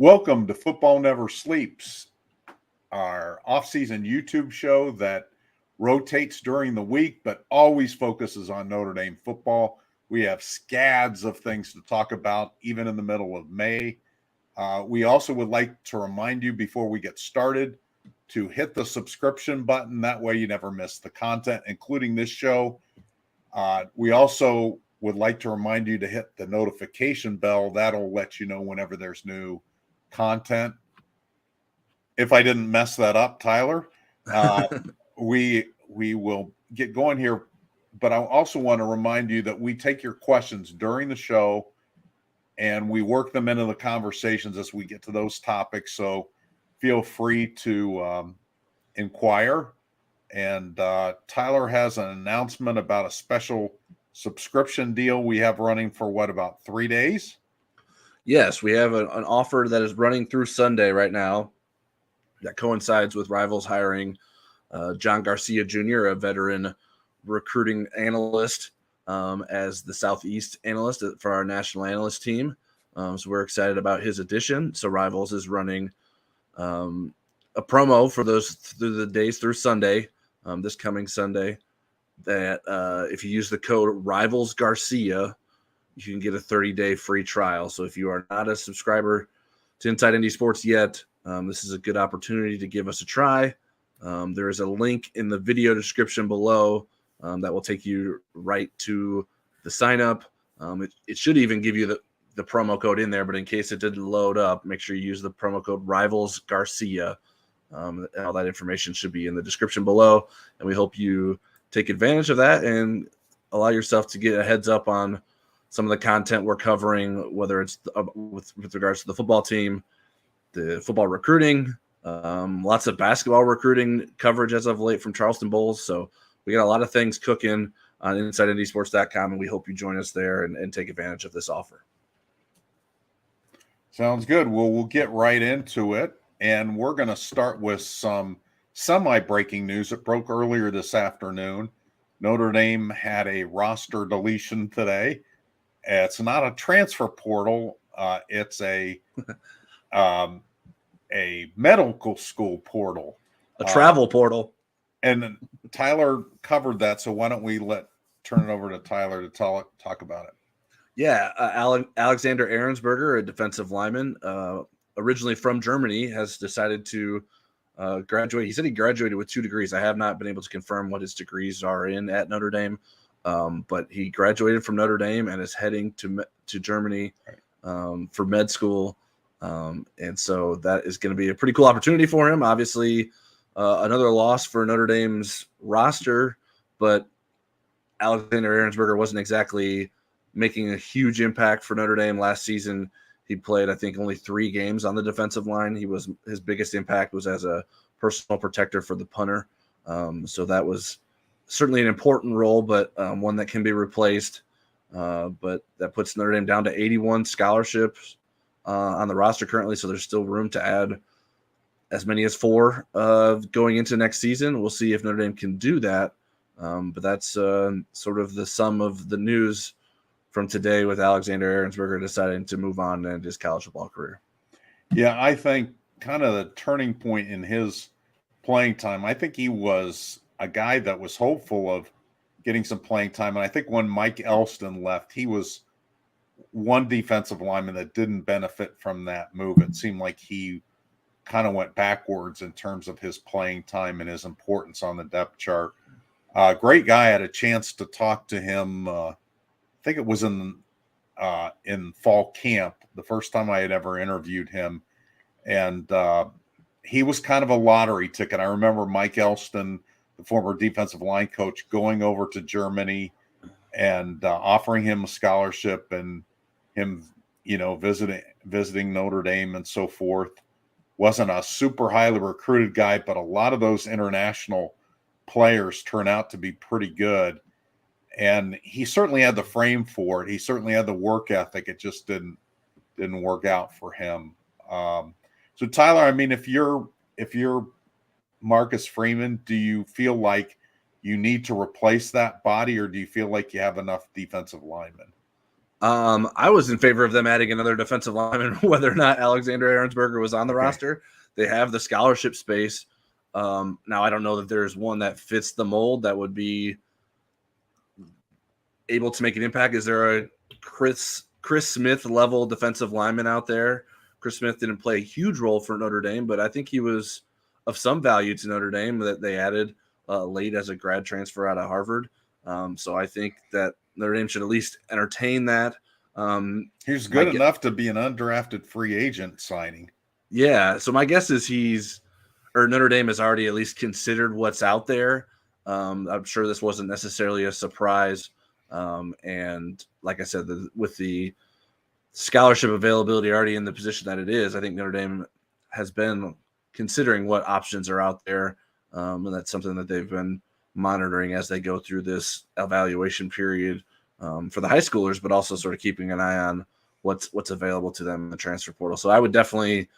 Welcome to Football Never Sleeps, our off-season YouTube show that rotates during the week, but always focuses on Notre Dame football. We have scads of things to talk about, even in the middle of May. We also would like to remind you before we get started to hit the subscription button. That way you never miss the content, including this show. We also would like to remind you to hit the notification bell. That'll let you know whenever there's new content. If I didn't mess that up, Tyler, we will get going here. But I also want to remind you that we take your questions during the show and we work them into the conversations as we get to those topics. So feel free to inquire. And Tyler has an announcement about a special subscription deal we have running for about 3 days? Yes, we have an offer that is running through Sunday right now that coincides with Rivals hiring John Garcia Jr., a veteran recruiting analyst, as the Southeast analyst for our national analyst team. So we're excited about his addition. So Rivals is running a promo for those through the days through Sunday, this coming Sunday, that if you use the code Rivals Garcia, you can get a 30-day free trial. So if you are not a subscriber to Inside Indy Sports yet, this is a good opportunity to give us a try. There is a link in the video description below that will take you right to the sign up. It should even give you the promo code in there, but in case it didn't load up, make sure you use the promo code Rivals Garcia. All that information should be in the description below, and we hope you take advantage of that and allow yourself to get a heads up on some of the content we're covering, whether it's with regards to the football team, the football recruiting, lots of basketball recruiting coverage as of late from Charleston Bulls. So we got a lot of things cooking on InsideIndySports.com, and we hope you join us there and take advantage of this offer. Sounds good. Well, we'll get right into it, and we're going to start with some semi-breaking news that broke earlier this afternoon. Notre Dame had a roster deletion today. It's not a transfer portal. It's a medical school portal. A travel portal. And Tyler covered that, so why don't we turn it over to Tyler to talk about it. Yeah, Alexander Ahrensberger, a defensive lineman, originally from Germany, has decided to graduate. He said he graduated with 2 degrees. I have not been able to confirm what his degrees are at Notre Dame. But he graduated from Notre Dame and is heading to Germany for med school. And so that is going to be a pretty cool opportunity for him. Obviously, another loss for Notre Dame's roster, but Alexander Ahrensberger wasn't exactly making a huge impact for Notre Dame last season. He played, I think, only 3 games on the defensive line. His biggest impact was as a personal protector for the punter. So that was certainly an important role, but one that can be replaced. But that puts Notre Dame down to 81 scholarships on the roster currently, so there's still room to add as many as 4 going into next season. We'll see if Notre Dame can do that. But that's sort of the sum of the news from today, with Alexander Ahrensberger deciding to move on in his college football career. Yeah, I think kind of the turning point in his playing time, I think he was a guy that was hopeful of getting some playing time. And I think when Mike Elston left, he was one defensive lineman that didn't benefit from that move. It seemed like he kind of went backwards in terms of his playing time and his importance on the depth chart. Great guy. I had a chance to talk to him. I think it was in fall camp, the first time I had ever interviewed him. And he was kind of a lottery ticket. I remember Mike Elston, the former defensive line coach, going over to Germany and offering him a scholarship, and him, visiting Notre Dame and so forth. Wasn't a super highly recruited guy, but a lot of those international players turn out to be pretty good. And he certainly had the frame for it. He certainly had the work ethic. It just didn't work out for him. So Tyler, I mean, if you're Marcus Freeman, do you feel like you need to replace that body, or do you feel like you have enough defensive linemen? I was in favor of them adding another defensive lineman, whether or not Alexander Ahrensberger was on the roster. They have the scholarship space. Now, I don't know that there's one that fits the mold that would be able to make an impact. Is there a Chris Smith level defensive lineman out there? Chris Smith didn't play a huge role for Notre Dame, but I think he was of some value to Notre Dame that they added late as a grad transfer out of Harvard. So I think that Notre Dame should at least entertain that. He's good enough to be an undrafted free agent signing. Yeah. So my guess is Notre Dame has already at least considered what's out there. I'm sure this wasn't necessarily a surprise. And like I said, with the scholarship availability already in the position that it is, I think Notre Dame has been considering what options are out there. And that's something that they've been monitoring as they go through this evaluation period for the high schoolers, but also sort of keeping an eye on what's available to them in the transfer portal. So I would definitely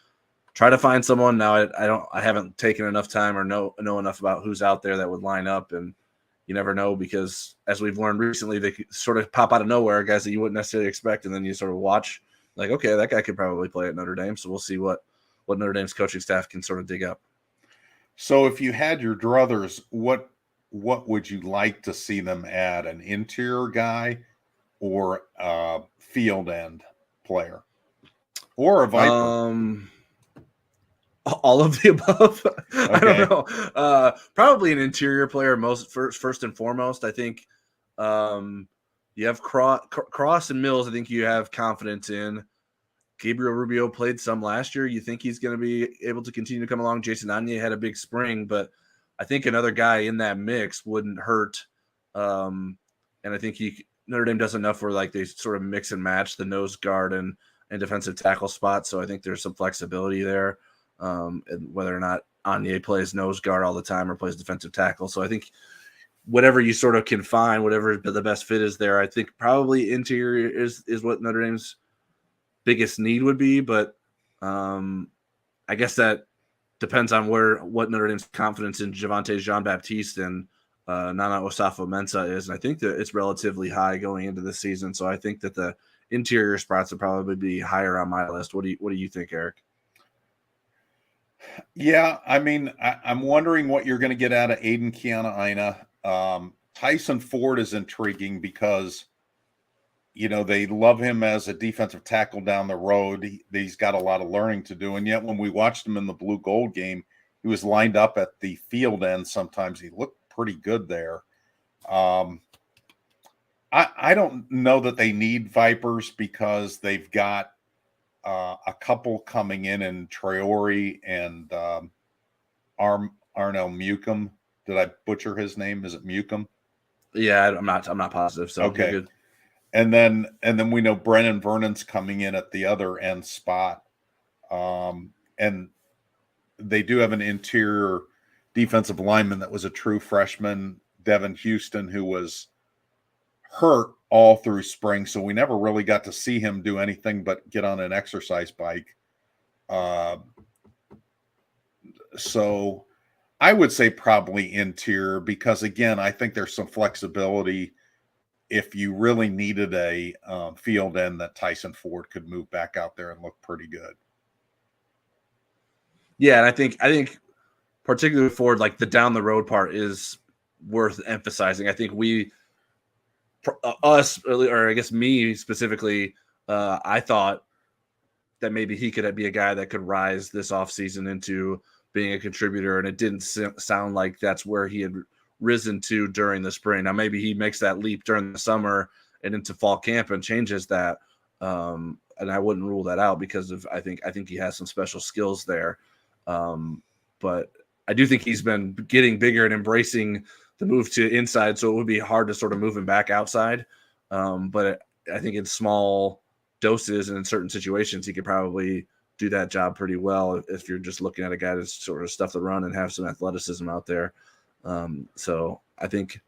try to find someone. Now I haven't taken enough time or know enough about who's out there that would line up, and you never know, because as we've learned recently, they sort of pop out of nowhere, guys that you wouldn't necessarily expect, and then you sort of watch like, okay, that guy could probably play at Notre Dame. So we'll see what Notre Dame's coaching staff can sort of dig up. So if you had your druthers, what would you like to see them add? An interior guy or a field end player or a Viper? All of the above. Okay. I don't know. Probably an interior player first and foremost. I think you have Cross and Mills. I think you have confidence in. Gabriel Rubio played some last year. You think he's going to be able to continue to come along? Jason Anye had a big spring, but I think another guy in that mix wouldn't hurt. And I think Notre Dame does enough where like they sort of mix and match the nose guard and defensive tackle spot. So I think there's some flexibility there. And whether or not Anye plays nose guard all the time or plays defensive tackle. So I think whatever you sort of can find, whatever the best fit is there, I think probably interior is what Notre Dame's biggest need would be. But I guess that depends on what Notre Dame's confidence in Javonte Jean-Baptiste and Nana Osafo-Mensah is. And I think that it's relatively high going into the season. So I think that the interior spots would probably be higher on my list. What do you think, Eric? Yeah, I mean, I'm wondering what you're going to get out of Aiden Kiana-Ina. Tyson Ford is intriguing because, they love him as a defensive tackle down the road. He's got a lot of learning to do. And yet when we watched him in the blue gold game, he was lined up at the field end. Sometimes he looked pretty good there. I don't know that they need Vipers because they've got a couple coming in Traore and Arnell Mucum. Did I butcher his name? Is it Mucum? Yeah, I'm not positive. So okay. Good. And then we know Brennan Vernon's coming in at the other end spot. And they do have an interior defensive lineman that was a true freshman, Devin Houston, who was hurt all through spring, so we never really got to see him do anything but get on an exercise bike. So I would say probably interior because, again, I think there's some flexibility if you really needed a field end that Tyson Ford could move back out there and look pretty good. Yeah, and I think particularly Ford, like the down the road part is worth emphasizing. I think us, or I guess me specifically, I thought that maybe he could be a guy that could rise this offseason into being a contributor, and it didn't sound like that's where he had risen to during the spring. Now maybe he makes that leap during the summer and into fall camp and changes that, and I wouldn't rule that out because I think he has some special skills there. But I do think he's been getting bigger and embracing the move to inside, so it would be hard to sort of move him back outside. But I think in small doses and in certain situations, he could probably do that job pretty well if you're just looking at a guy that's sort of stuff the run and have some athleticism out there. So I think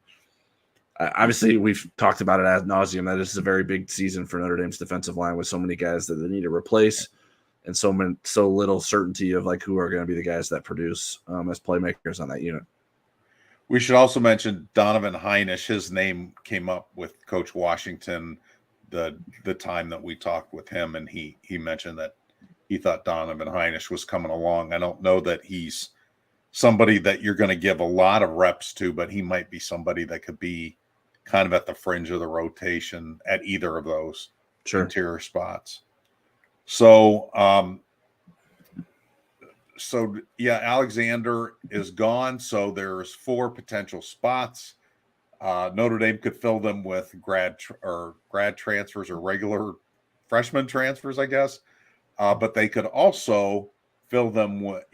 obviously we've talked about it ad nauseum that this is a very big season for Notre Dame's defensive line with so many guys that they need to replace and so little certainty of like who are going to be the guys that produce as playmakers on that unit. We should also mention Donovan Heinisch. His name came up with Coach Washington the time that we talked with him, and he mentioned that he thought Donovan Heinisch was coming along. I don't know that he's somebody that you're going to give a lot of reps to, but he might be somebody that could be kind of at the fringe of the rotation at either of those interior spots. So, yeah, Alexander is gone. So there's 4 potential spots. Notre Dame could fill them with grad transfers or regular freshman transfers, I guess. But they could also fill them with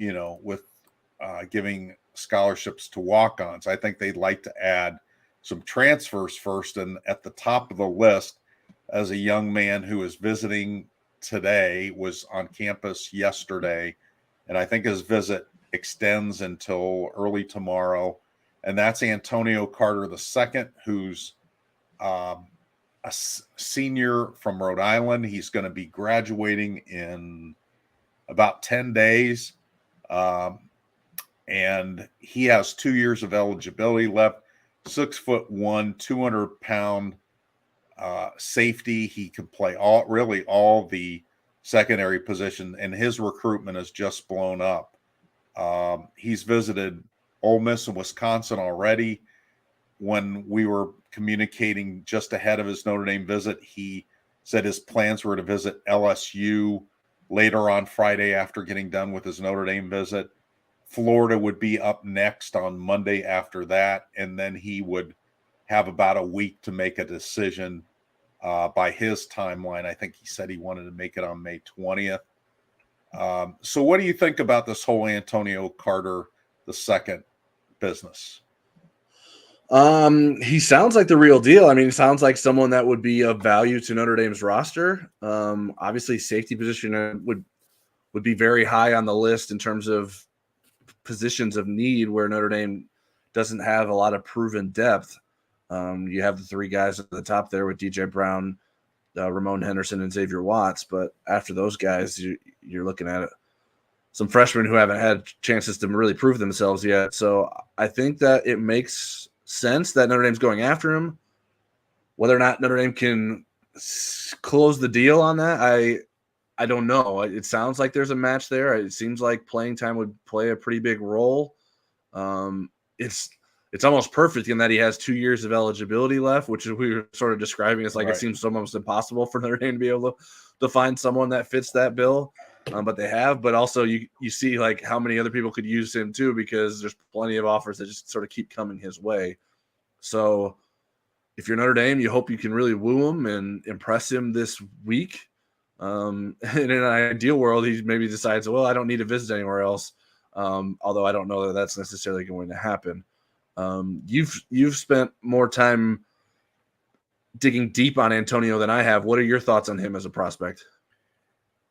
giving scholarships to walk-ons. I think they'd like to add some transfers first, and at the top of the list, as a young man who is visiting today, was on campus yesterday, and I think his visit extends until early tomorrow, and that's Antonio Carter II, who's a senior from Rhode Island. He's going to be graduating in about 10 days. And he has 2 years of eligibility left. 6'1", 200-pound safety. He can play all the secondary position, and his recruitment has just blown up. He's visited Ole Miss and Wisconsin already. When we were communicating just ahead of his Notre Dame visit, he said his plans were to visit LSU later on Friday after getting done with his Notre Dame visit. Florida would be up next on Monday after that, and then he would have about a week to make a decision by his timeline. I think he said he wanted to make it on May 20th. So what do you think about this whole Antonio Carter II business? He sounds like the real deal. I mean, he sounds like someone that would be of value to Notre Dame's roster. Obviously, safety position would be very high on the list in terms of positions of need where Notre Dame doesn't have a lot of proven depth. You have the 3 guys at the top there with DJ Brown, Ramon Henderson, and Xavier Watts. But after those guys, you're looking at some freshmen who haven't had chances to really prove themselves yet. So I think that it makes sense that Notre Dame's going after him. Whether or not Notre Dame can close the deal on that, I don't know. It sounds like there's a match there. It seems like playing time would play a pretty big role. It's almost perfect in that he has 2 years of eligibility left, which we were sort of describing as like It seems almost impossible for Notre Dame to be able to find someone that fits that bill. But they have. But also you see like how many other people could use him too, because there's plenty of offers that just sort of keep coming his way. So if you're Notre Dame, you hope you can really woo him and impress him this week. And in an ideal world, he maybe decides, well, I don't need to visit anywhere else. Although I don't know that that's necessarily going to happen. You've spent more time digging deep on Antonio than I have. What are your thoughts on him as a prospect?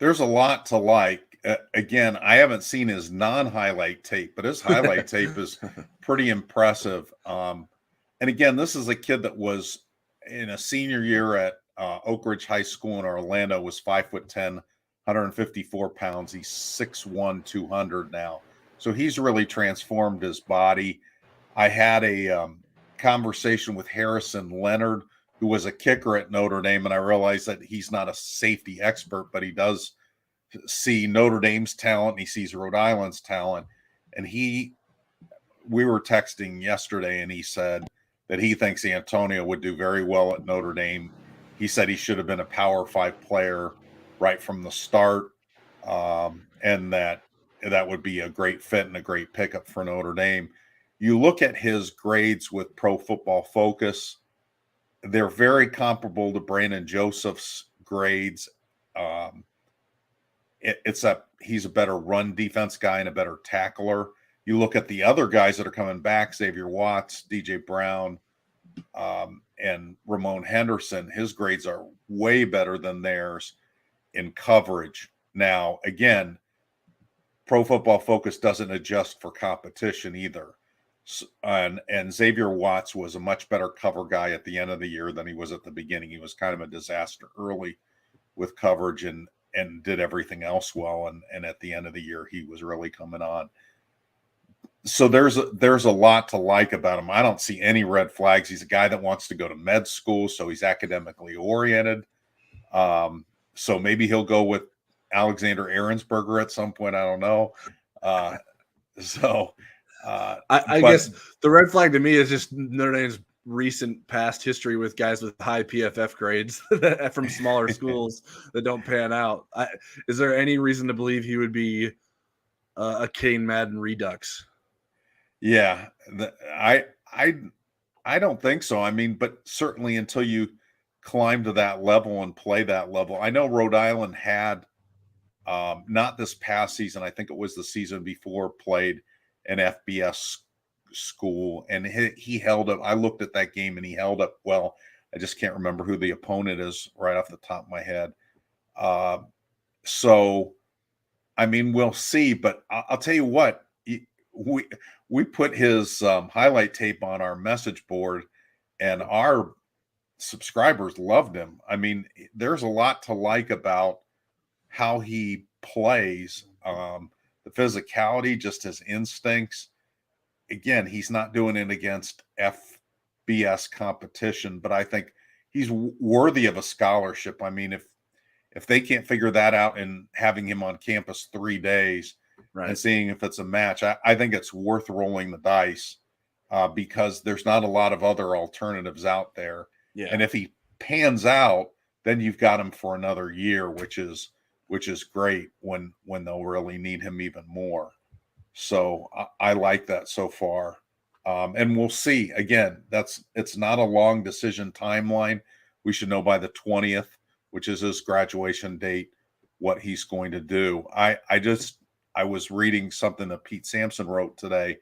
There's a lot to like. Again, I haven't seen his non-highlight tape, but his highlight tape is pretty impressive. And again, this is a kid that was in a senior year at Oak Ridge High School in Orlando, was 5'10", 154 pounds. He's 6'1", 200 now. So he's really transformed his body. I had a conversation with Harrison Leonard, who was a kicker at Notre Dame, and I realized that he's not a safety expert, but he does see Notre Dame's talent, and he sees Rhode Island's talent. And we were texting yesterday, and he said that he thinks Antonio would do very well at Notre Dame. He said he should have been a Power 5 player right from the start, and that would be a great fit and a great pickup for Notre Dame. You look at his grades with Pro Football Focus, they're very comparable to Brandon Joseph's grades. He's a better run defense guy and a better tackler. You look at the other guys that are coming back, Xavier Watts, DJ Brown, and Ramon Henderson, his grades are way better than theirs in coverage. Now, again, Pro Football Focus doesn't adjust for competition either. And Xavier Watts was a much better cover guy at the end of the year than he was at the beginning. He was kind of a disaster early with coverage and did everything else well. And at the end of the year, he was really coming on. So there's a lot to like about him. I don't see any red flags. He's a guy that wants to go to med school, so he's academically oriented. So maybe he'll go with Alexander Ahrensberger at some point. I don't know. I But guess the red flag to me is just Notre Dame's recent past history with guys with high PFF grades from smaller schools that don't pan out. Is there any reason to believe he would be a Kane Madden redux? yeah, I don't think so. I mean, but certainly until you climb to that level and play that level. I know Rhode Island had not this past season. I think it was the season before, played an FBS school, and he held up. I looked at that game and he held up well. I just can't remember who the opponent is right off the top of my head. So, I mean, we'll see. But I'll tell you what, we put his highlight tape on our message board, and our subscribers loved him. I mean, there's a lot to like about how he plays, the physicality, just his instincts. Again, he's not doing it against FBS competition, but I think he's worthy of a scholarship. I mean, if they can't figure that out and having him on campus 3 days and seeing if it's a match, I think it's worth rolling the dice because there's not a lot of other alternatives out there. Yeah. And if he pans out, then you've got him for another year, which is great when they'll really need him even more. So I like that so far. And we'll see. Again, it's not a long decision timeline. We should know by the 20th, which is his graduation date, what he's going to do. I was reading something that Pete Sampson wrote today.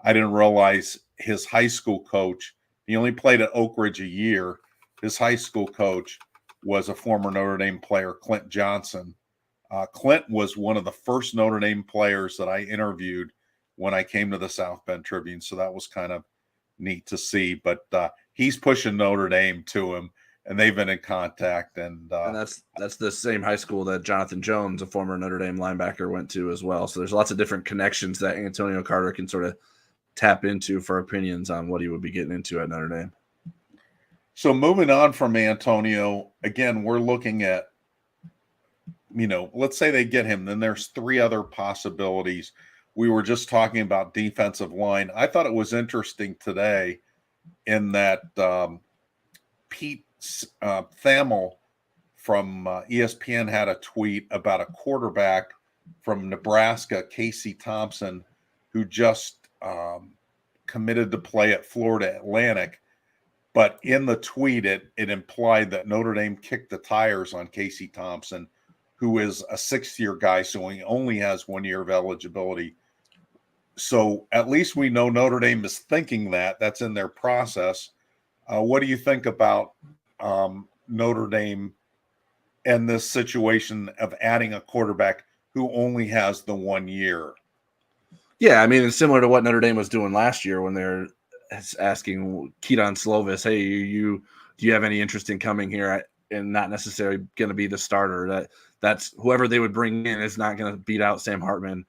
I didn't realize his high school coach, he only played at Oak Ridge a year. His high school coach was a former Notre Dame player, Clint Johnson. Clint was one of the first Notre Dame players that I interviewed when I came to the South Bend Tribune. So that was kind of neat to see. But he's pushing Notre Dame to him, and they've been in contact. And that's the same high school that Jonathan Jones, a former Notre Dame linebacker, went to as well. So there's lots of different connections that Antonio Carter can sort of tap into for opinions on what he would be getting into at Notre Dame. So moving on from Antonio, again, we're looking at, let's say they get him, then there's 3 other possibilities. We were just talking about defensive line. I thought it was interesting today in that Pete Thamel from ESPN had a tweet about a quarterback from Nebraska, Casey Thompson, who just committed to play at Florida Atlantic. But in the tweet, it implied that Notre Dame kicked the tires on Casey Thompson, who is a 6th-year guy, so he only has 1 year of eligibility. So at least we know Notre Dame is thinking that. That's in their process. What do you think about Notre Dame and this situation of adding a quarterback who only has the 1 year? Yeah, I mean, it's similar to what Notre Dame was doing last year when they're asking Keaton Slovis, hey, do you have any interest in coming here? And not necessarily going to be the starter. That's whoever they would bring in is not going to beat out Sam Hartman.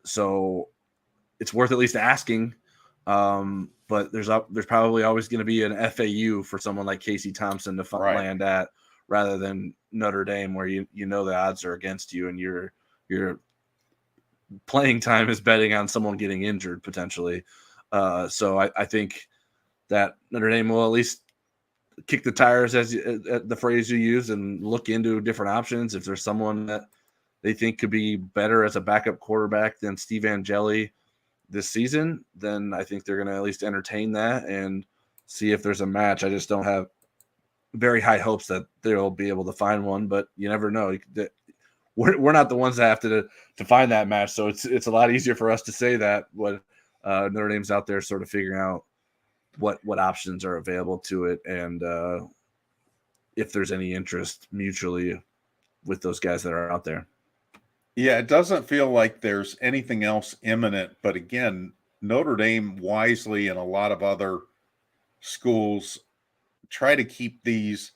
So it's worth at least asking. But there's probably always going to be an FAU for someone like Casey Thompson to land at, rather than Notre Dame, where you know the odds are against you and your playing time is betting on someone getting injured potentially. So I think that Notre Dame will at least kick the tires, as the phrase you use, and look into different options. If there's someone that they think could be better as a backup quarterback than Steve Angeli this season, then I think they're going to at least entertain that and see if there's a match. I just don't have very high hopes that they'll be able to find one, but you never know. We're not the ones that have to find that match, so it's a lot easier for us to say that when Notre Dame's out there sort of figuring out what options are available to it, and if there's any interest mutually with those guys that are out there. Yeah, it doesn't feel like there's anything else imminent, but again, Notre Dame wisely and a lot of other schools try to keep these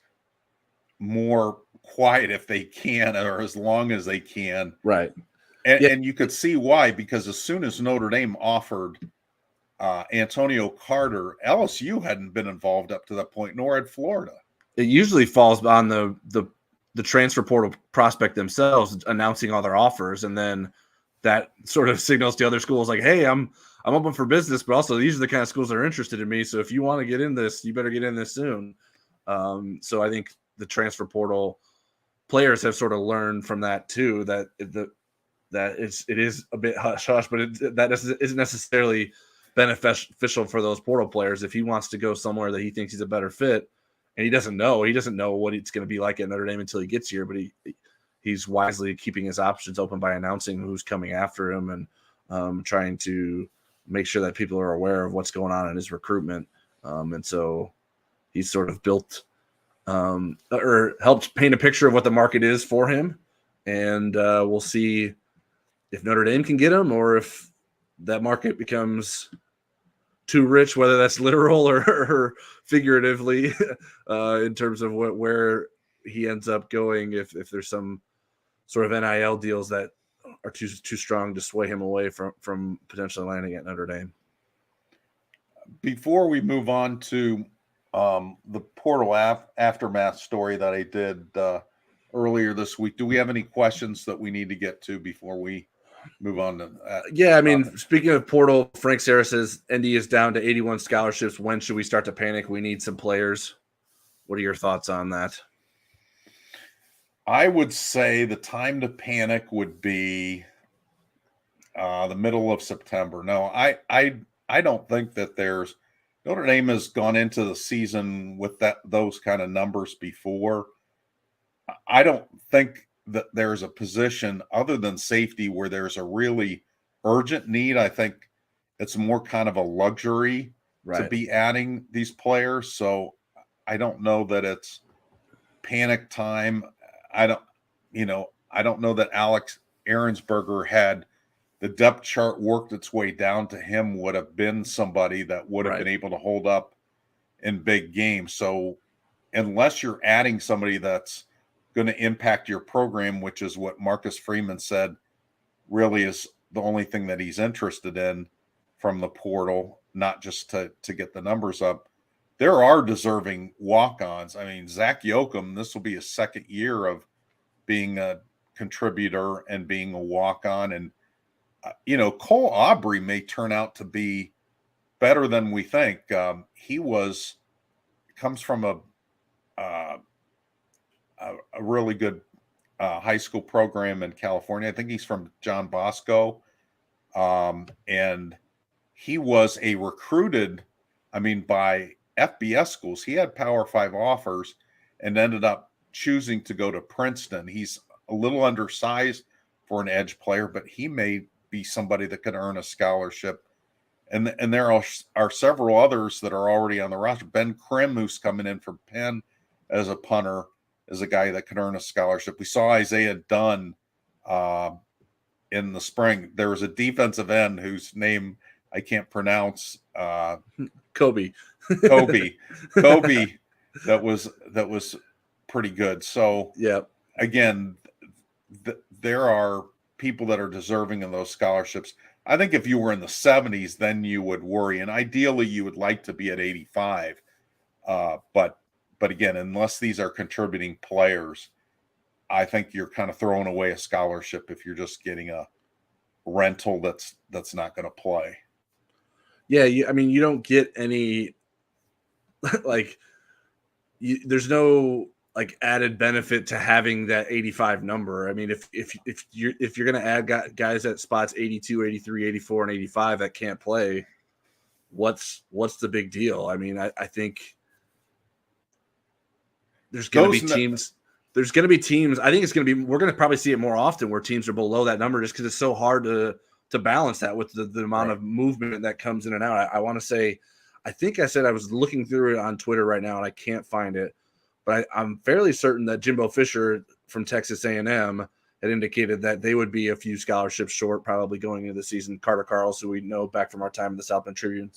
more quiet if they can, or as long as they can. Right. And you could see why, because as soon as Notre Dame offered Antonio Carter, LSU hadn't been involved up to that point, nor had Florida. it usually falls on the transfer portal prospect themselves announcing all their offers, and then that sort of signals to other schools like, hey, I'm open for business, but also these are the kind of schools that are interested in me. So if you want to get in this, you better get in this soon. So I think the transfer portal players have sort of learned from that too, that it is a bit hush hush, but that isn't necessarily beneficial for those portal players. If he wants to go somewhere that he thinks he's a better fit, and he doesn't know what it's going to be like at Notre Dame until he gets here, but he's wisely keeping his options open by announcing who's coming after him and trying to make sure that people are aware of what's going on in his recruitment. And so he's sort of built or helped paint a picture of what the market is for him. And we'll see if Notre Dame can get him or if that market becomes too rich, whether that's literal or figuratively, in terms of where he ends up going. If there's some sort of NIL deals that are too strong to sway him away from potentially landing at Notre Dame. Before we move on to the portal aftermath story that I did earlier this week, do we have any questions that we need to get to before we move on to that? Yeah, I mean, speaking of portal, Frank Sarah says ND is down to 81 scholarships. When should we start to panic? We need some players. What are your thoughts on that? I would say the time to panic would be the middle of September. No, I don't think that Notre Dame has gone into the season with those kind of numbers before. I don't think that there's a position other than safety where there's a really urgent need. I think it's more kind of a luxury to be adding these players. So I don't know that it's panic time. I don't know that Alex Ahrensberger had the depth chart worked its way down to him would have been somebody that would have been able to hold up in big games. So unless you're adding somebody that's going to impact your program, which is what Marcus Freeman said really is the only thing that he's interested in from the portal, not just to get the numbers up. There are deserving walk-ons. I mean, Zach Yoakum, this will be his second year of being a contributor and being a walk-on. And, Cole Aubrey may turn out to be better than we think. He comes from a really good high school program in California. I think he's from John Bosco. And he was recruited, by FBS schools. He had Power 5 offers and ended up choosing to go to Princeton. He's a little undersized for an edge player, but he may be somebody that could earn a scholarship. And there are several others that are already on the roster. Ben Krim, who's coming in from Penn as a punter, is a guy that could earn a scholarship. We saw Isaiah Dunn in the spring. There was a defensive end whose name I can't pronounce. Kobe. That was pretty good. So again, there are people that are deserving of those scholarships. I think if you were in the 70s, then you would worry, and ideally you would like to be at 85. But again, unless these are contributing players, I think you're kind of throwing away a scholarship if you're just getting a rental that's not going to play. Yeah, you don't get any there's no added benefit to having that 85 number. I mean, if you're going to add guys at spots 82, 83, 84, and 85 that can't play, what's the big deal? I mean, I think there's going to be teams. There's going to be teams. I think we're going to probably see it more often where teams are below that number just because it's so hard to balance that with the amount of movement that comes in and out. I want to say, I think I said I was looking through it on Twitter right now and I can't find it, but I'm fairly certain that Jimbo Fisher from Texas A&M had indicated that they would be a few scholarships short probably going into the season. Carter Carls, who we know back from our time in the South Bend Tribune,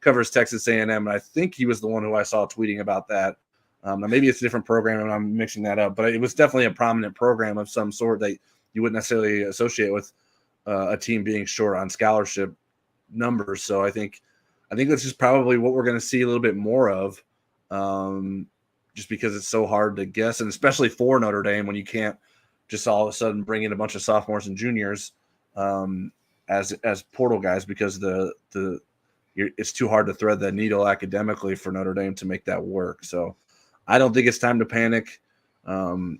covers Texas A&M, and I think he was the one who I saw tweeting about that. Maybe it's a different program and I'm mixing that up, but it was definitely a prominent program of some sort that you wouldn't necessarily associate with a team being short on scholarship numbers. So I think this is probably what we're going to see a little bit more of. just because it's so hard to guess, and especially for Notre Dame when you can't just all of a sudden bring in a bunch of sophomores and juniors as portal guys, because it's too hard to thread that needle academically for Notre Dame to make that work. So I don't think it's time to panic. Now,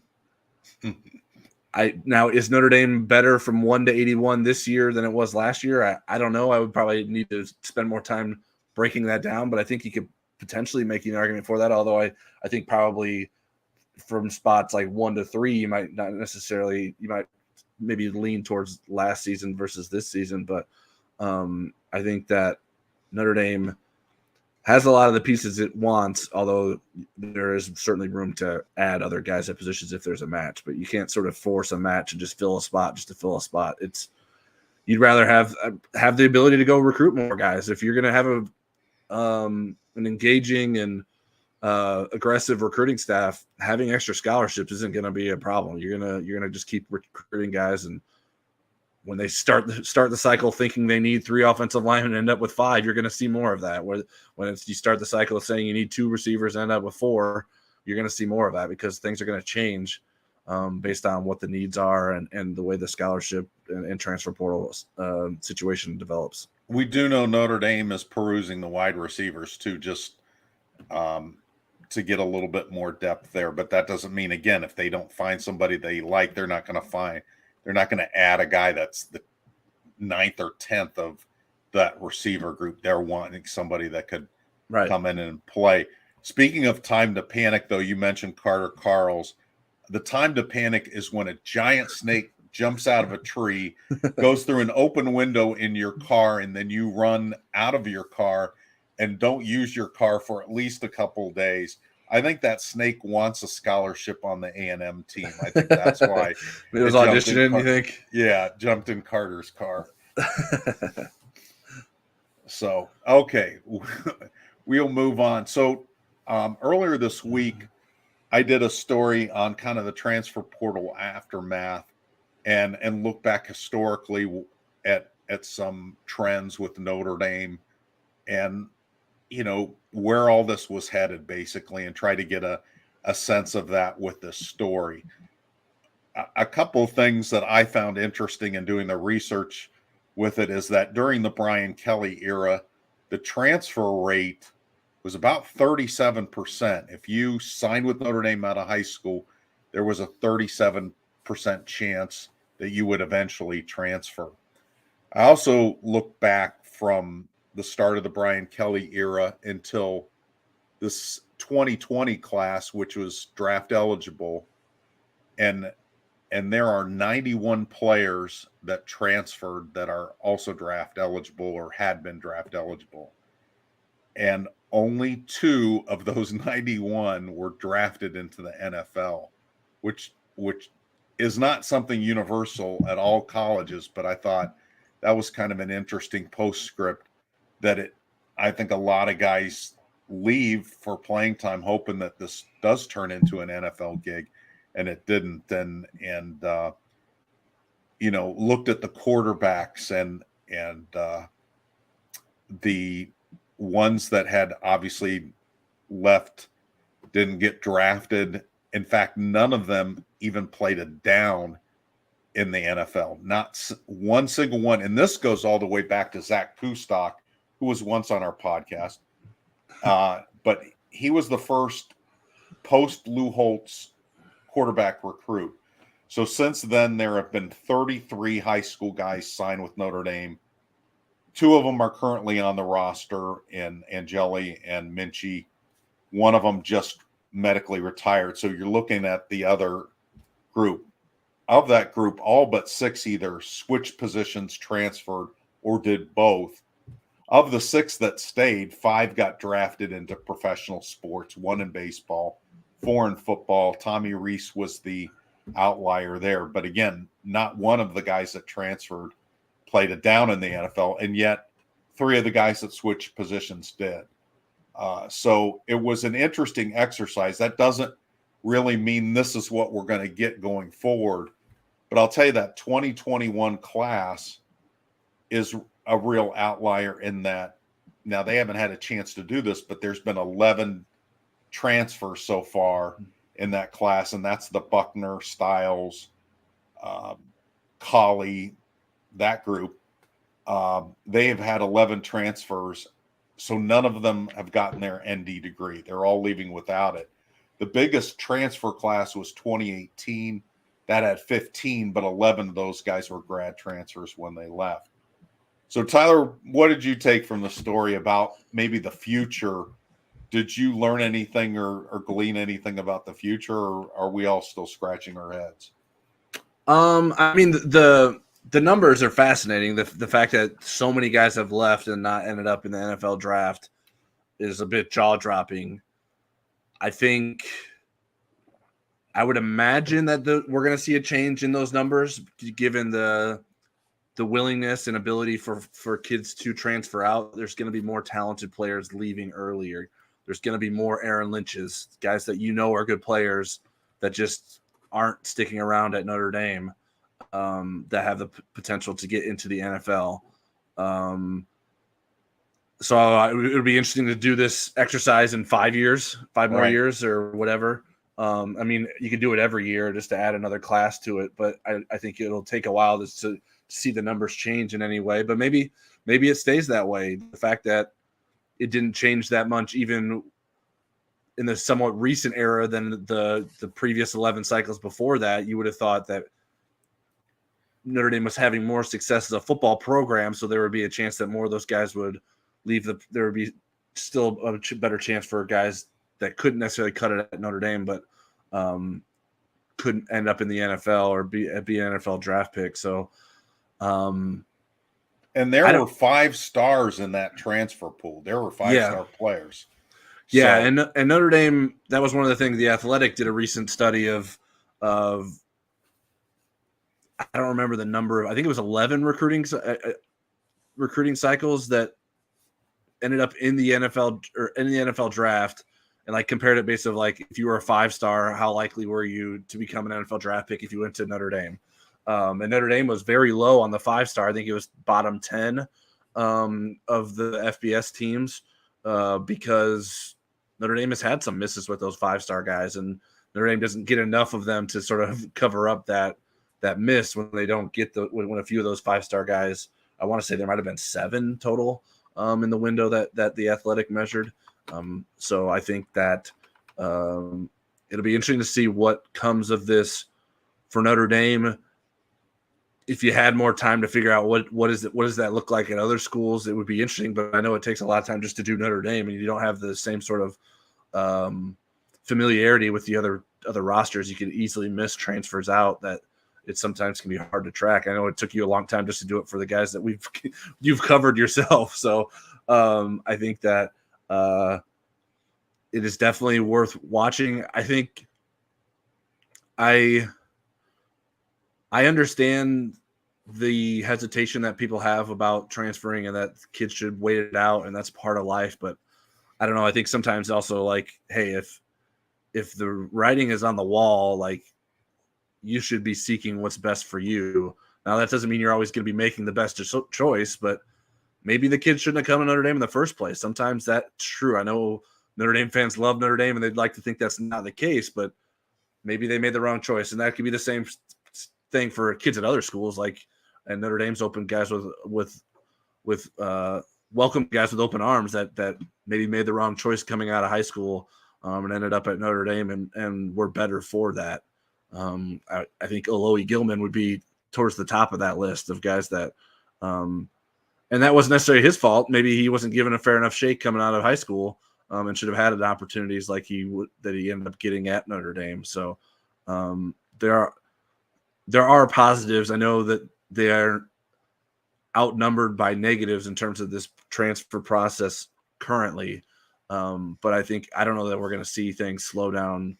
is Notre Dame better from 1 to 81 this year than it was last year? I don't know. I would probably need to spend more time breaking that down, but I think you could potentially make an argument for that. Although I think probably from spots like 1 to 3, you might maybe lean towards last season versus this season. But I think that Notre Dame has a lot of the pieces it wants, although there is certainly room to add other guys at positions if there's a match. But you can't sort of force a match and just fill a spot just to fill a spot. You'd rather have the ability to go recruit more guys. If you're going to have an engaging and aggressive recruiting staff, having extra scholarships isn't going to be a problem. You're gonna just keep recruiting guys, and when they start the cycle thinking they need 3 offensive linemen and end up with 5, you're going to see more of that. When you start the cycle of saying you need 2 receivers and end up with 4, you're going to see more of that, because things are going to change based on what the needs are and the way the scholarship and transfer portal situation develops. We do know Notre Dame is perusing the wide receivers too, just to get a little bit more depth there. But that doesn't mean, again, if they don't find somebody they like, they're not going to add a guy that's the 9th or 10th of that receiver group. They're wanting somebody that could come in and play. Speaking of time to panic, though, you mentioned Carter Carls. The time to panic is when a giant snake jumps out of a tree, goes through an open window in your car, and then you run out of your car and don't use your car for at least a couple of days. I think that snake wants a scholarship on the A&M team. I think that's why it was auditioning, you think? Yeah, jumped in Carter's car. So, okay, we'll move on. So earlier this week, I did a story on kind of the transfer portal aftermath and look back historically at some trends with Notre Dame and, where all this was headed, basically, and try to get a sense of that with this story. A couple of things that I found interesting in doing the research with it is that during the Brian Kelly era, the transfer rate was about 37%. If you signed with Notre Dame out of high school, there was a 37% chance that you would eventually transfer. I also look back from the start of the Brian Kelly era until this 2020 class, which was draft eligible, and there are 91 players that transferred that are also draft eligible or had been draft eligible. And only 2 of those 91 were drafted into the NFL, which is not something universal at all colleges, but I thought that was kind of an interesting postscript that I think a lot of guys leave for playing time hoping that this does turn into an NFL gig, and it didn't. And looked at the quarterbacks and the ones that had obviously left didn't get drafted. In fact, none of them even played a down in the NFL. Not one single one. And this goes all the way back to Zach Pustock, who was once on our podcast. But he was the first post-Lou Holtz quarterback recruit. So since then, there have been 33 high school guys signed with Notre Dame. 2 of them are currently on the roster in Angeli and Minchie. One of them just medically retired. So you're looking at the other group. Of that group, all but 6 either switched positions, transferred, or did both. Of the 6 that stayed, 5 got drafted into professional sports, 1 in baseball, 4 in football. Tommy Reese was the outlier there. But again, not one of the guys that transferred played it down in the NFL, and yet 3 of the guys that switched positions did. So it was an interesting exercise. That doesn't really mean this is what we're going to get going forward. But I'll tell you that 2021 class is a real outlier in that now they haven't had a chance to do this, but there's been 11 transfers so far in that class, and that's the Buckner, Styles, Colley, that group. They have had 11 transfers, so none of them have gotten their ND degree. They're all leaving without it. The biggest transfer class was 2018. That had 15, but 11 of those guys were grad transfers when they left. So, Tyler, what did you take from the story about maybe the future? Did you learn anything or glean anything about the future, or are we all still scratching our heads? I mean, the numbers are fascinating. The fact that so many guys have left and not ended up in the NFL draft is a bit jaw-dropping. I think I would imagine that we're going to see a change in those numbers, given the willingness and ability for kids to transfer out. There's going to be more talented players leaving earlier. There's going to be more Aaron Lynch's, guys that are good players that just aren't sticking around at Notre Dame, that have the potential to get into the NFL. So it would be interesting to do this exercise in 5 years, more years or whatever. I mean, you could do it every year just to add another class to it, but I think it'll take a while just to see the numbers change in any way. But maybe it stays that way. The fact that it didn't change that much, even in the somewhat recent era than the previous 11 cycles before that, you would have thought that Notre Dame was having more success as a football program, so there would be a chance that more of those guys would leave. There would be still a better chance for guys that couldn't necessarily cut it at Notre Dame, but couldn't end up in the NFL or be an NFL draft pick. So, and there were 5 stars in that transfer pool. There were 5-star players. Yeah, so, and Notre Dame, that was one of the things. The Athletic did a recent study of I don't remember the number. I think it was 11 recruiting cycles that ended up in the NFL or in the NFL draft, and like compared it based on like if you were a 5-star, how likely were you to become an NFL draft pick if you went to Notre Dame? And Notre Dame was very low on the 5-star. I think it was bottom 10 of the FBS teams because Notre Dame has had some misses with those 5-star guys, and Notre Dame doesn't get enough of them to sort of cover up that miss when they don't get when a few of those 5-star guys. I want to say there might have been 7 total in the window that the Athletic measured. So I think that it'll be interesting to see what comes of this for Notre Dame. If you had more time to figure out what does that look like at other schools, it would be interesting. But I know it takes a lot of time just to do Notre Dame, and you don't have the same sort of familiarity with the other rosters. You could easily miss transfers out that it sometimes can be hard to track. I know it took you a long time just to do it for the guys that you've covered yourself. So I think that it is definitely worth watching. I think I understand the hesitation that people have about transferring and that kids should wait it out, and that's part of life. But I don't know. I think sometimes also like, hey, if the writing is on the wall, like you should be seeking what's best for you. Now that doesn't mean you're always going to be making the best choice, but maybe the kids shouldn't have come to Notre Dame in the first place. Sometimes that's true. I know Notre Dame fans love Notre Dame and they'd like to think that's not the case, but maybe they made the wrong choice. And that could be the same thing for kids at other schools. Like, and Notre Dame's open guys with welcome guys with open arms that maybe made the wrong choice coming out of high school and ended up at Notre Dame and were better for that. I think Alohi Gilman would be towards the top of that list of guys that, and that wasn't necessarily his fault. Maybe he wasn't given a fair enough shake coming out of high school, and should have had opportunities like he ended up getting at Notre Dame. So there are positives. I know that they are outnumbered by negatives in terms of this transfer process currently, but I don't know that we're going to see things slow down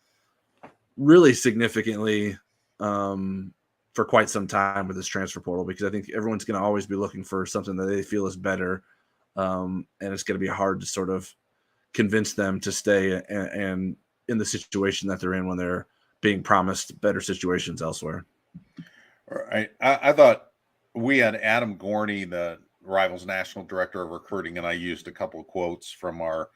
really significantly for quite some time with this transfer portal, because I think everyone's going to always be looking for something that they feel is better, and it's going to be hard to sort of convince them to stay and in the situation that they're in when they're being promised better situations elsewhere. All right. I thought we had Adam Gorney, the Rivals National Director of Recruiting, and I used a couple of quotes from our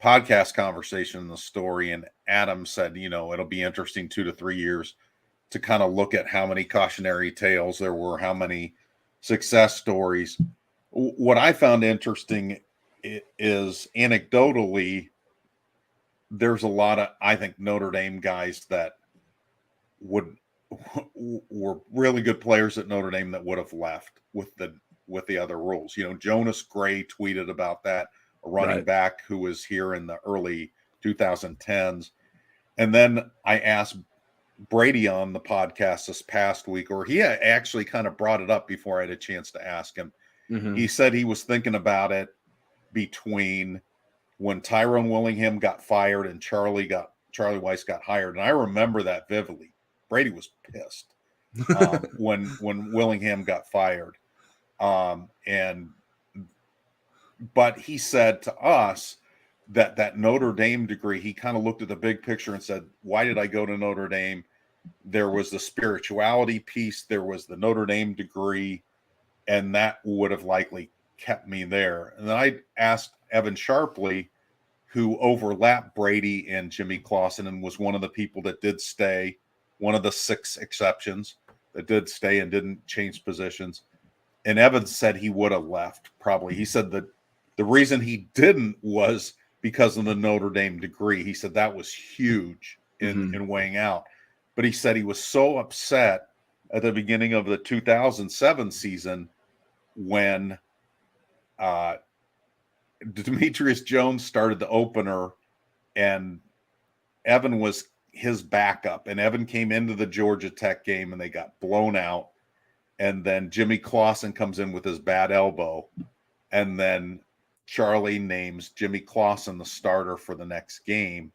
podcast conversation in the story, and Adam said, it'll be interesting 2 to 3 years to kind of look at how many cautionary tales there were, how many success stories. What I found interesting is anecdotally, there's a lot of, I think, Notre Dame guys that were really good players at Notre Dame that would have left with the other rules. Jonas Gray tweeted about that, a running back who was here in the early 2010s. And then I asked Brady on the podcast this past week, or he actually kind of brought it up before I had a chance to ask him. Mm-hmm. He said he was thinking about it between when Tyrone Willingham got fired and Charlie Weiss got hired. And I remember that vividly. Brady was pissed when Willingham got fired. But he said to us that Notre Dame degree, he kind of looked at the big picture and said, why did I go to Notre Dame? There was the spirituality piece. There was the Notre Dame degree, and that would have likely kept me there. And then I asked Evan Sharpley, who overlapped Brady and Jimmy Clausen and was one of the people that did stay, one of the 6 exceptions that did stay and didn't change positions. And Evan said he would have left probably. He said that the reason he didn't was because of the Notre Dame degree. He said that was huge in weighing out. But he said he was so upset at the beginning of the 2007 season when Demetrius Jones started the opener and Evan was his backup. And Evan came into the Georgia Tech game and they got blown out. And then Jimmy Clausen comes in with his bad elbow. And then Charlie names Jimmy Clausen the starter for the next game.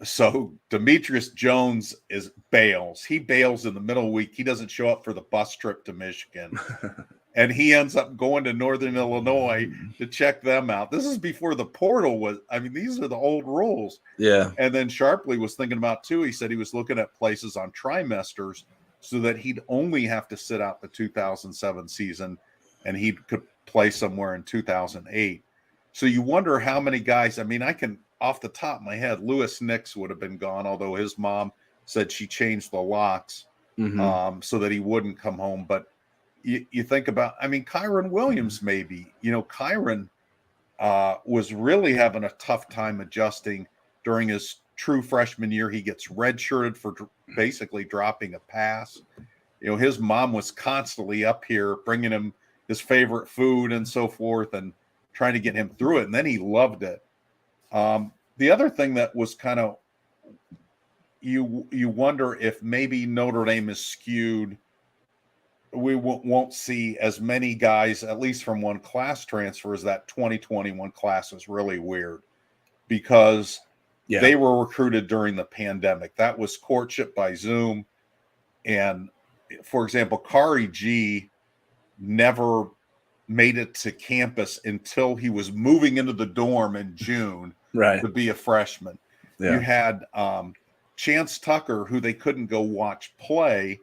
So Demetrius Jones bails. He bails in the middle of the week. He doesn't show up for the bus trip to Michigan. And he ends up going to Northern Illinois to check them out. This is before the portal was. I mean, these are the old rules. Yeah. And then Sharpley was thinking about, too, he said he was looking at places on trimesters so that he'd only have to sit out the 2007 season and he could play somewhere in 2008. So you wonder how many guys, I mean, I can, off the top of my head, Lewis Nix would have been gone, although his mom said she changed the locks so that he wouldn't come home. But you think about, I mean, Kyron Williams maybe. Kyron was really having a tough time adjusting during his true freshman year. He gets redshirted for basically dropping a pass. His mom was constantly up here bringing him his favorite food and so forth and trying to get him through it. And then he loved it. The other thing that was kind of, you wonder if maybe Notre Dame is skewed. We won't see as many guys, at least from one class transfers. That 2021 class was really weird because they were recruited during the pandemic. That was courtship by Zoom. And for example, Kari G never made it to campus until he was moving into the dorm in June to be a freshman. Yeah. You had Chance Tucker, who they couldn't go watch play,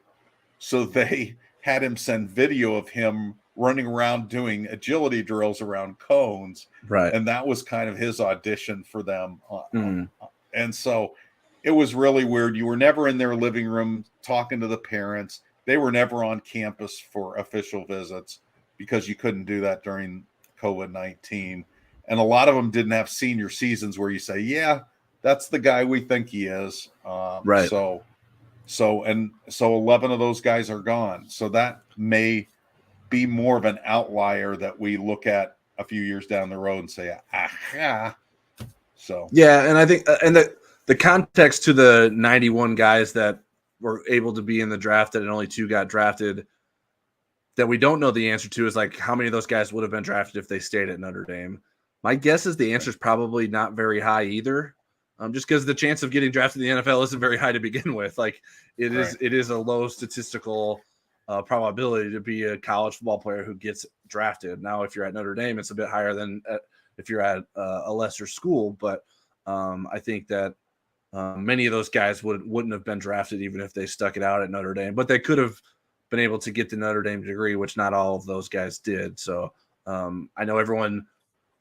so they had him send video of him running around doing agility drills around cones. Right. And that was kind of his audition for them. And so it was really weird. You were never in their living room talking to the parents. They were never on campus for official visits because you couldn't do that during COVID-19. And a lot of them didn't have senior seasons where you say, yeah, that's the guy we think he is. Right. So 11 of those guys are gone. So that may be more of an outlier that we look at a few years down the road and say, aha. So yeah, and I think and the context to the 91 guys that were able to be in the draft and only 2 got drafted that we don't know the answer to is like how many of those guys would have been drafted if they stayed at Notre Dame. My guess is the answer is probably not very high either. Just because the chance of getting drafted in the NFL isn't very high to begin with. Like it is a low statistical probability to be a college football player who gets drafted. Now, if you're at Notre Dame, it's a bit higher than if you're at a lesser school. But I think that many of those guys wouldn't have been drafted even if they stuck it out at Notre Dame. But they could have been able to get the Notre Dame degree, which not all of those guys did. So I know everyone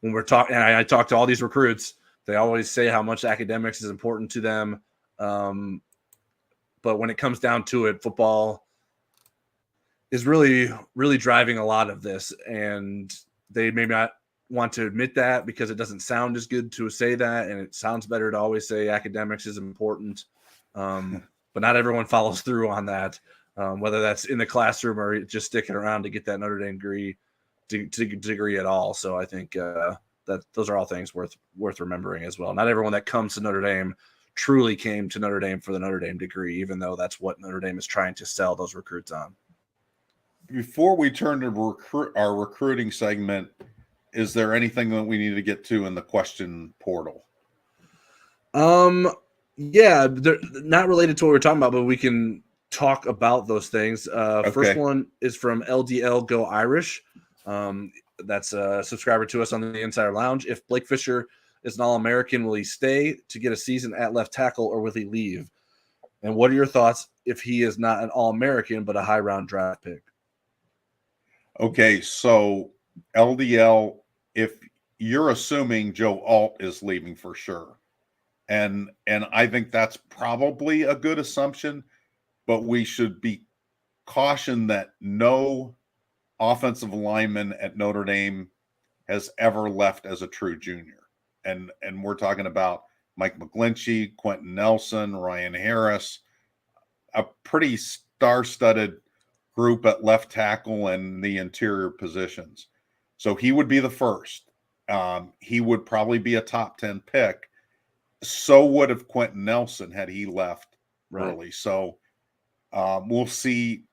when we're talking, and I talk to all these recruits, they always say how much academics is important to them. But when it comes down to it, football is really, really driving a lot of this. And they may not want to admit that because it doesn't sound as good to say that. And it sounds better to always say academics is important. But not everyone follows through on that, whether that's in the classroom or just sticking around to get that Notre Dame degree at all. So I think that those are all things worth remembering as well. Not everyone that comes to Notre Dame truly came to Notre Dame for the Notre Dame degree, even though that's what Notre Dame is trying to sell those recruits on. Before we turn to our recruiting segment, is there anything that we need to get to in the question portal? Yeah, they're not related to what we're talking about, but we can talk about those things. Okay. First one is from LDL Go Irish. That's a subscriber to us on the Insider Lounge. If Blake Fisher is an All-American, will he stay to get a season at left tackle or will he leave? And what are your thoughts if he is not an All-American but a high-round draft pick? Okay, so LDL, if you're assuming Joe Alt is leaving for sure, and I think that's probably a good assumption, but we should be cautioned that no offensive lineman at Notre Dame has ever left as a true junior. And we're talking about Mike McGlinchey, Quentin Nelson, Ryan Harris, a pretty star-studded group at left tackle and the interior positions. So he would be the first. He would probably be a top 10 pick. So would have Quentin Nelson had he left early. So we'll see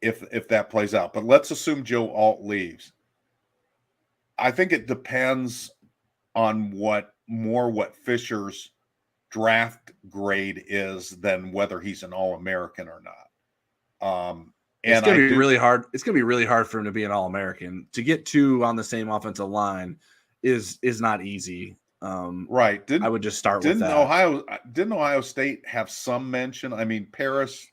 if that plays out. But let's assume Joe Alt leaves. I think it depends on what Fisher's draft grade is than whether he's an All-American or not. It's going to be really hard. It's going to be really hard for him to be an All-American. To get two on the same offensive line is not easy. Right. I would just start with that. Didn't Ohio State have some mention? I mean, Paris.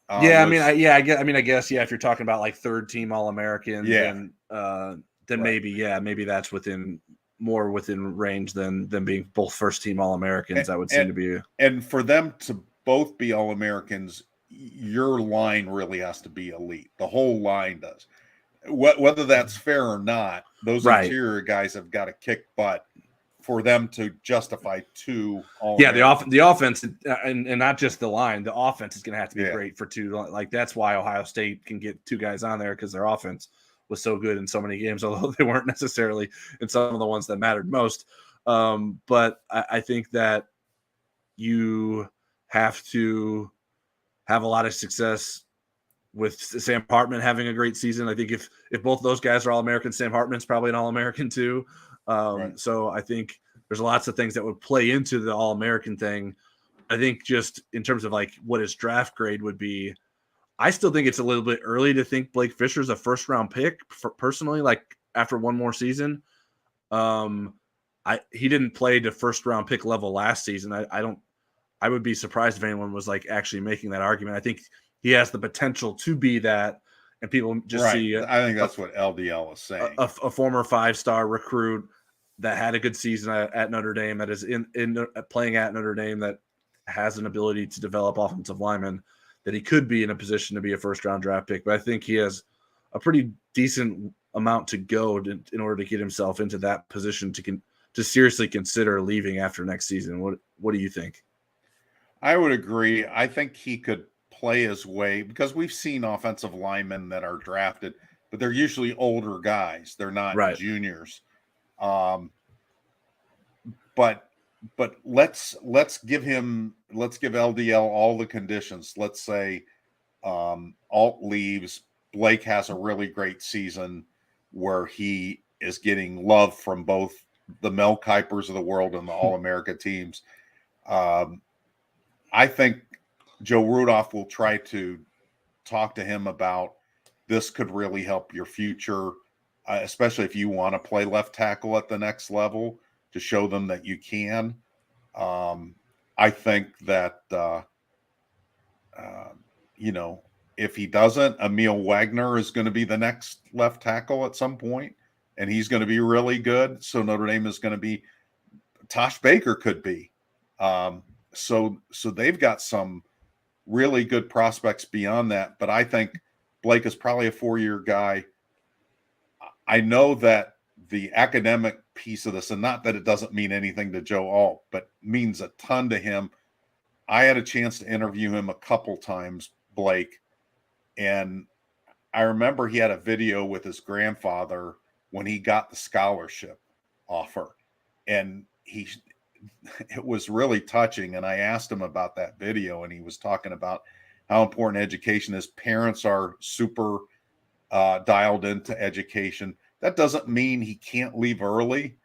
I guess if you're talking about like third team All-Americans, then right. maybe that's more within range than being both first team All-Americans. That would seem to be. And for them to both be All-Americans, your line really has to be elite. The whole line does. Whether that's fair or not, those interior guys have got to kick butt for them to justify two All-Americans. The offense, and not just the line, the offense is going to have to be great for two. Like, that's why Ohio State can get two guys on there, because their offense was so good in so many games, although they weren't necessarily in some of the ones that mattered most. But I think that you have to have a lot of success with Sam Hartman having a great season. I think if both of those guys are All-American, Sam Hartman's probably an All-American too. Right. So I think there's lots of things that would play into the All-American thing. I think just in terms of like what his draft grade would be, I still think it's a little bit early to think Blake Fisher's a first-round pick personally, like after one more season. He didn't play to first-round pick level last season. I would be surprised if anyone was like actually making that argument. I think he has the potential to be that, and people just see. I think that's what LDL is saying. A former 5-star recruit that had a good season at Notre Dame, that is in playing at Notre Dame, that has an ability to develop offensive linemen, that he could be in a position to be a first-round draft pick. But I think he has a pretty decent amount to go in order to get himself into that position to seriously consider leaving after next season. What do you think? I would agree. I think he could play his way, because we've seen offensive linemen that are drafted, but they're usually older guys. They're not juniors. But let's give LDL all the conditions. Let's say Alt leaves. Blake has a really great season where he is getting love from both the Mel Kipers of the world and the All-America teams. I think Joe Rudolph will try to talk to him about this could really help your future, especially if you want to play left tackle at the next level, to show them that you can. I think that, if he doesn't, Emil Wagner is going to be the next left tackle at some point. and he's going to be really good. So Notre Dame is going to be, Tosh Baker could be. So they've got some really good prospects beyond that. But I think Blake is probably a 4-year guy. I know that the academic piece of this, and not that it doesn't mean anything to Joe Alt, but means a ton to him. I had a chance to interview him a couple times, Blake, and I remember he had a video with his grandfather when he got the scholarship offer, and it was really touching. And I asked him about that video, and he was talking about how important education is. Parents are super dialed into education. That doesn't mean he can't leave early,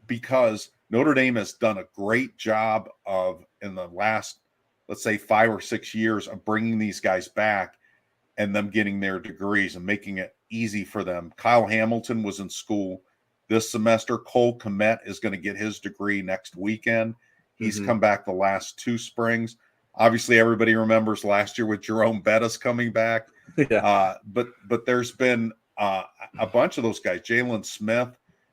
because Notre Dame has done a great job of, in the last, let's say, 5 or 6 years, of bringing these guys back and them getting their degrees and making it easy for them. Kyle Hamilton was in school this semester. Cole Kmet is going to get his degree next weekend. He's come back the last 2 springs. Obviously, everybody remembers last year with Jerome Bettis coming back. Yeah. But there's been a bunch of those guys, Jalen Smith.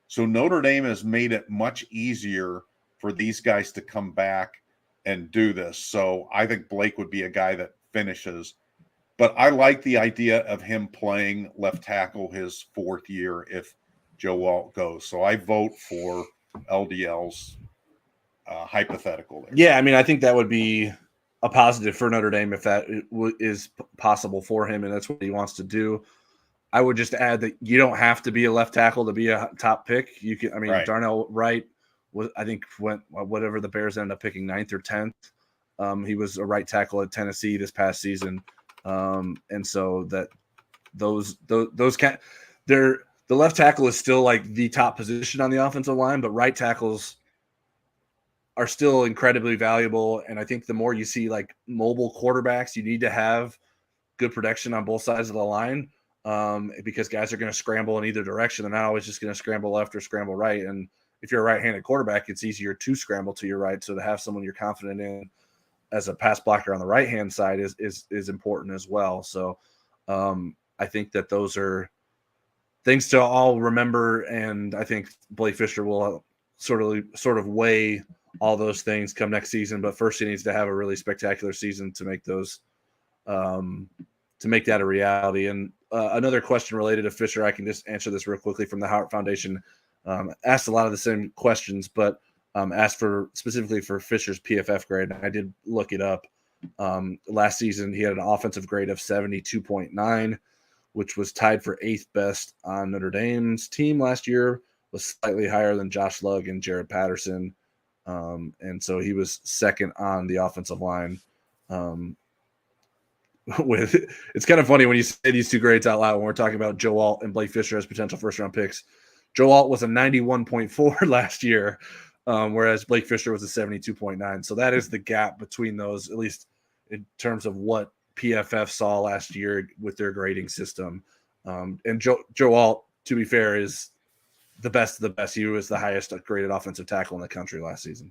So Notre Dame has made it much easier for these guys to come back and do this. So I think Blake would be a guy that finishes. But I like the idea of him playing left tackle his 4th year if Joe Alt goes. So I vote for LDL's hypothetical there. Yeah, I mean, I think that would be a positive for Notre Dame if that is possible for him, and that's what he wants to do. I would just add that you don't have to be a left tackle to be a top pick. You can, I mean, right. Darnell Wright was, I think, went whatever the Bears ended up picking 9th or 10th. He was a right tackle at Tennessee this past season, and so that those the left tackle is still like the top position on the offensive line, but right tackles are still incredibly valuable. And I think the more you see like mobile quarterbacks, you need to have good protection on both sides of the line. Because guys are going to scramble in either direction. They're not always just going to scramble left or scramble right. And if you're a right-handed quarterback, it's easier to scramble to your right. So to have someone you're confident in as a pass blocker on the right-hand side is important as well. So I think that those are things to all remember. And I think Blake Fisher will sort of weigh all those things come next season. But first he needs to have a really spectacular season to make those to make that a reality. And another question related to Fisher, I can just answer this real quickly from the Howard Foundation. Asked a lot of the same questions, but asked for specifically for Fisher's PFF grade. And I did look it up. Last season, he had an offensive grade of 72.9, which was tied for 8th best on Notre Dame's team last year, was slightly higher than Josh Lugg and Jared Patterson. And so he was 2nd on the offensive line. It's kind of funny when you say these 2 grades out loud when we're talking about Joe Alt and Blake Fisher as potential first-round picks. Joe Alt was a 91.4 last year, whereas Blake Fisher was a 72.9. So that is the gap between those, at least in terms of what PFF saw last year with their grading system. And Joe Alt, to be fair, is the best of the best. He was the highest graded offensive tackle in the country last season.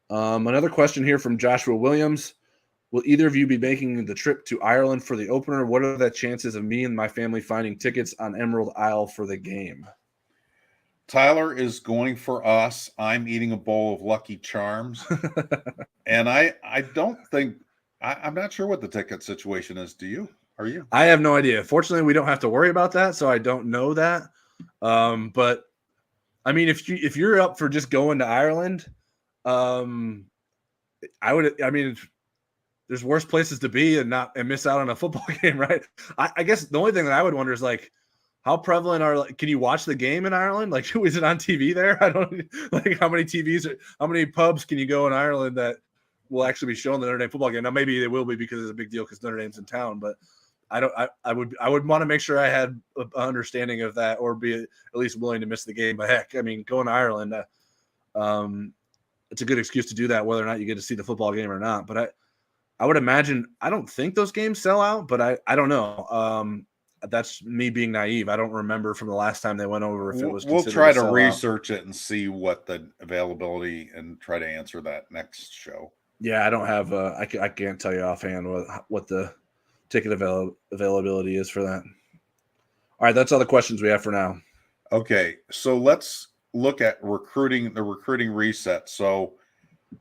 Another question here from Joshua Williams. Will either of you be making the trip to Ireland for the opener? What are the chances of me and my family finding tickets on Emerald Isle for the game? Tyler is going for us. I'm eating a bowl of Lucky Charms. And I don't think I'm not sure what the ticket situation is. Do you? Are you? I have no idea. Fortunately, we don't have to worry about that, so I don't know that. But I mean, if you're up for just going to Ireland, there's worse places to be and miss out on a football game, right? I guess the only thing that I would wonder is like, how prevalent can you watch the game in Ireland? Like, is it on TV there? I don't like how many pubs can you go in Ireland that will actually be showing the Notre Dame football game? Now maybe they will be because it's a big deal because Notre Dame's in town, but I would want to make sure I had an understanding of that or be at least willing to miss the game. But heck, I mean, going to Ireland, it's a good excuse to do that, whether or not you get to see the football game or not. But I would imagine, I don't think those games sell out, but I don't know. That's me being naive. I don't remember from the last time they went over if it was. We'll try to research it and see what the availability and try to answer that next show. Yeah, I don't have. I can't tell you offhand what the ticket availability is for that. All right, that's all the questions we have for now. Okay, so let's look at the recruiting reset. So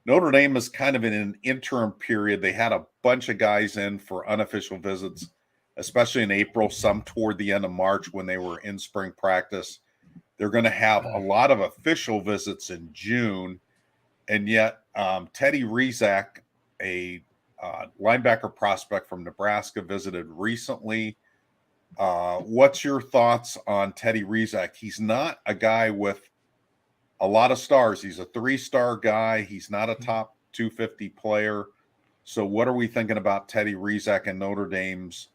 Notre Dame is kind of in an interim period. They had a bunch of guys in for unofficial visits, especially in April, some toward the end of March when they were in spring practice. They're going to have a lot of official visits in June. And yet, Teddy Rizak, a linebacker prospect from Nebraska, visited recently. What's your thoughts on Teddy Rizak? He's not a guy with a lot of stars. He's a 3-star guy. He's not a top 250 player. So what are we thinking about Teddy Rizak and Notre Dame's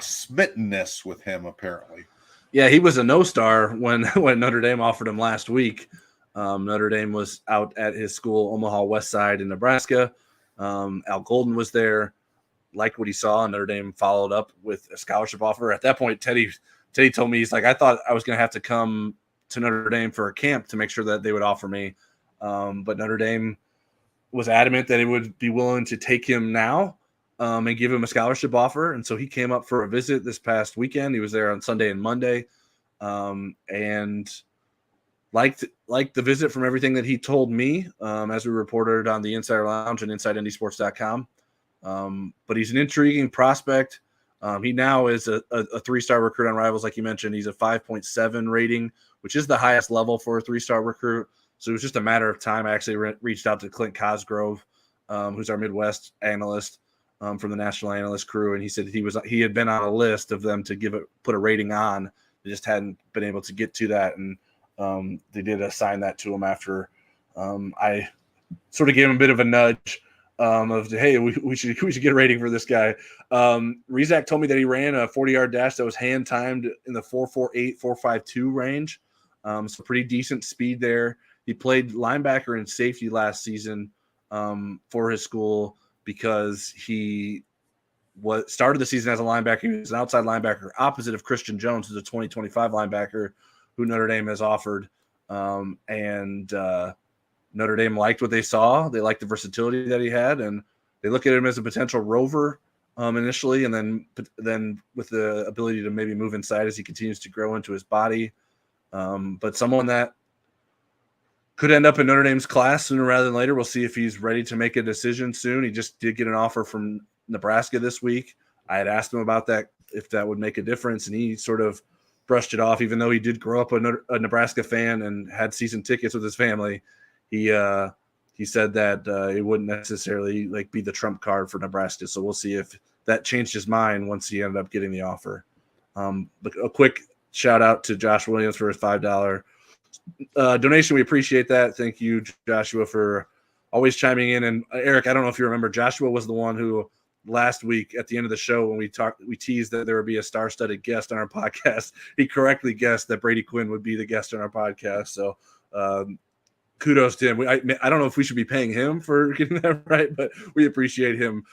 smittenness with him, apparently? Yeah, he was a no-star when Notre Dame offered him last week. Notre Dame was out at his school, Omaha West Side in Nebraska. Al Golden was there, liked what he saw, and Notre Dame followed up with a scholarship offer. At that point, Teddy told me, he's like, I thought I was going to have to come to Notre Dame for a camp to make sure that they would offer me. But Notre Dame was adamant that it would be willing to take him now and give him a scholarship offer. And so he came up for a visit this past weekend. He was there on Sunday and Monday, and liked the visit from everything that he told me, as we reported on the Insider Lounge and InsideNDSports.com. But he's an intriguing prospect. He now is a 3-star recruit on Rivals, like you mentioned. He's a 5.7 rating, which is the highest level for a 3-star recruit. So it was just a matter of time. I actually reached out to Clint Cosgrove, who's our Midwest analyst from the National Analyst Crew, and he said he had been on a list of them to put a rating on. They just hadn't been able to get to that, and they did assign that to him after I sort of gave him a bit of a nudge of, hey, we should get a rating for this guy. Rizak told me that he ran a 40-yard dash that was hand timed in the 4.48, 4.52 range. So pretty decent speed there. He played linebacker and safety last season for his school because he started the season as a linebacker. He was an outside linebacker opposite of Christian Jones, who's a 2025 linebacker who Notre Dame has offered. And Notre Dame liked what they saw. They liked the versatility that he had, and they look at him as a potential rover initially, and then with the ability to maybe move inside as he continues to grow into his body. But someone that could end up in Notre Dame's class sooner rather than later. We'll see if he's ready to make a decision soon. He just did get an offer from Nebraska this week. I had asked him about that, if that would make a difference, and he sort of brushed it off, even though he did grow up a Nebraska fan and had season tickets with his family. He said that it wouldn't necessarily be the trump card for Nebraska. So we'll see if that changed his mind once he ended up getting the offer. But a quick shout out to Josh Williams for his $5 donation. We appreciate that. Thank you, Joshua, for always chiming in. And Eric, I don't know if you remember, Joshua was the one who last week at the end of the show, when we teased that there would be a star-studded guest on our podcast, he correctly guessed that Brady Quinn would be the guest on our podcast. So kudos to him. I don't know if we should be paying him for getting that right, but we appreciate him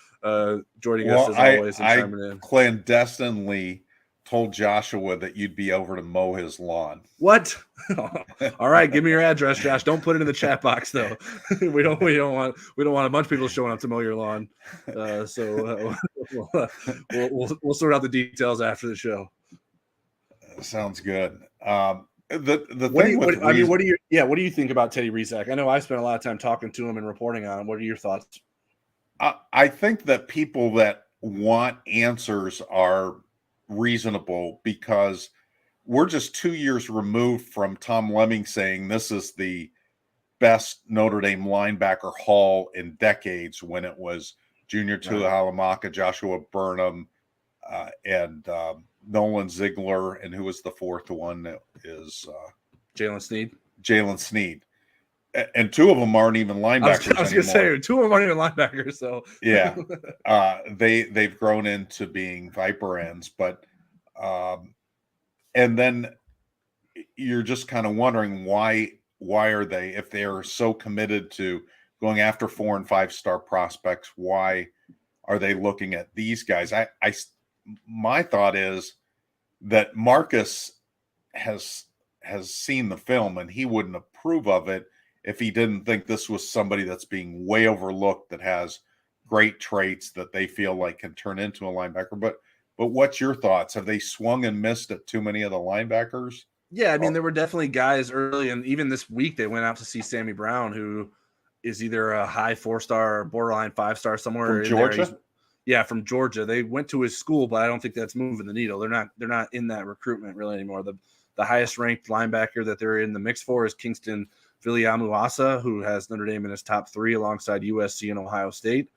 joining us as always and chiming in. Clandestinely told Joshua that you'd be over to mow his lawn. What? All right, give me your address, Josh. Don't put it in the chat box though. we don't want a bunch of people showing up to mow your lawn. We'll sort out the details after the show. Sounds good. What do you think about Teddy Rizak? I know I've spent a lot of time talking to him and reporting on him. What are your thoughts? I think that people that want answers are reasonable, because we're just 2 years removed from Tom Lemming saying this is the best Notre Dame linebacker haul in decades, when it was Junior Tuihalamaka, Joshua Burnham, and Nolan Ziegler, and who was the fourth one? That is Jalen Sneed. And two of them aren't even linebackers. I was going to say, two of them aren't even linebackers. So yeah, they've grown into being Viper ends, but and then you're just kind of wondering why are they, if they're so committed to going after 4- and 5-star prospects, why are they looking at these guys? My thought is that Marcus has seen the film, and he wouldn't approve of it if he didn't think this was somebody that's being way overlooked, that has great traits that they feel like can turn into a linebacker. But But what's your thoughts? Have they swung and missed at too many of the linebackers? Yeah, I mean, there were definitely guys early, and even this week they went out to see Sammy Brown, who is either a high 4-star or borderline 5-star somewhere From in Georgia? there. From Georgia. They went to his school, but I don't think that's moving the needle. They're not in that recruitment really anymore. The highest ranked linebacker that they're in the mix for is Kingston Viliamuasa, who has Notre Dame in his top 3 alongside USC and Ohio State.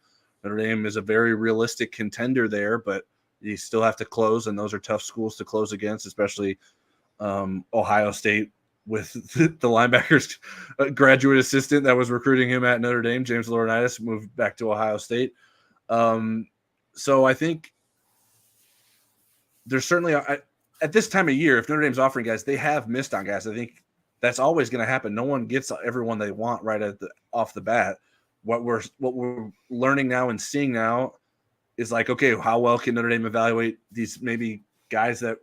Notre Dame is a very realistic contender there, but you still have to close, and those are tough schools to close against, especially Ohio State with the linebackers graduate assistant that was recruiting him at Notre Dame, James Laurinaitis, moved back to Ohio State. So I think there's certainly at this time of year, if Notre Dame's offering guys, they have missed on guys. I think that's always going to happen. No one gets everyone they want right off the bat. What we're learning now and seeing now is like, okay, how well can Notre Dame evaluate these maybe guys that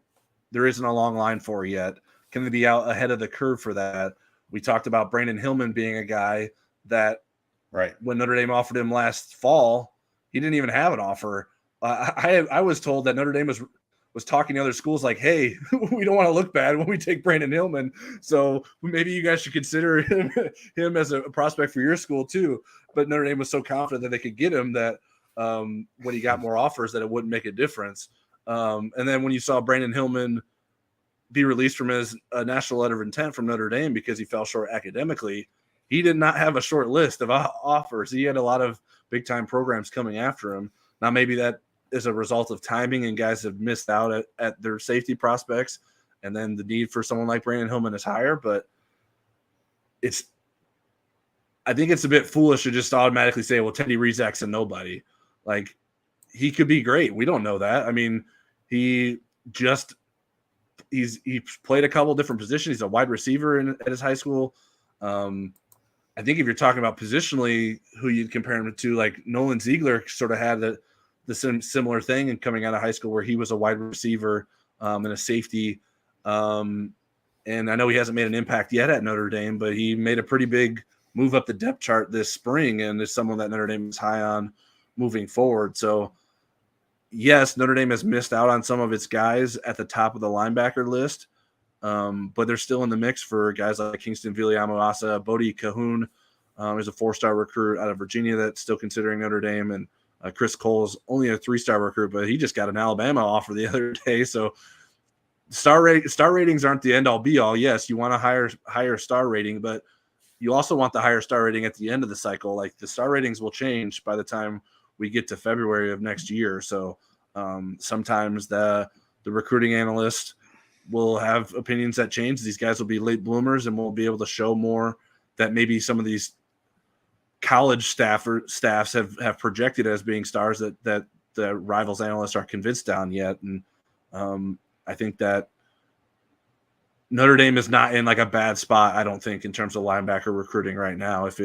there isn't a long line for yet? Can they be out ahead of the curve for that? We talked about Brandon Hillman being a guy that, right, when Notre Dame offered him last fall, he didn't even have an offer. I was told that Notre Dame was talking to other schools like, hey, we don't want to look bad when we take Brandon Hillman, so maybe you guys should consider him as a prospect for your school too. But Notre Dame was so confident that they could get him that when he got more offers that it wouldn't make a difference. And then when you saw Brandon Hillman be released from his national letter of intent from Notre Dame because he fell short academically, he did not have a short list of offers. He had a lot of big-time programs coming after him. Now, maybe that is a result of timing and guys have missed out at their safety prospects, and then the need for someone like Brandon Hillman is higher. But I think it's a bit foolish to just automatically say, well, Teddy Rizak's a nobody. Like, he could be great. We don't know that. I mean, he's played a couple different positions. He's a wide receiver at his high school. I think if you're talking about positionally, who you'd compare him to, like Nolan Ziegler sort of had the similar thing and coming out of high school where he was a wide receiver and a safety. And I know he hasn't made an impact yet at Notre Dame, but he made a pretty big move up the depth chart this spring and is someone that Notre Dame is high on moving forward. So, yes, Notre Dame has missed out on some of its guys at the top of the linebacker list, but they're still in the mix for guys like Kingston Viliamuasa. Bodie Cahoon is a 4-star recruit out of Virginia that's still considering Notre Dame, and Chris Cole's only a 3-star recruit, but he just got an Alabama offer the other day. So star ratings aren't the end-all be-all. Yes, you want a higher star rating, but you also want the higher star rating at the end of the cycle. Like, the star ratings will change by the time we get to February of next year. So sometimes the recruiting analyst will have opinions that change. These guys will be late bloomers, and we'll be able to show more that maybe some of these college staffs have projected as being stars that the Rivals analysts are convinced on yet. And I think that Notre Dame is not in like a bad spot, I don't think, in terms of linebacker recruiting right now. If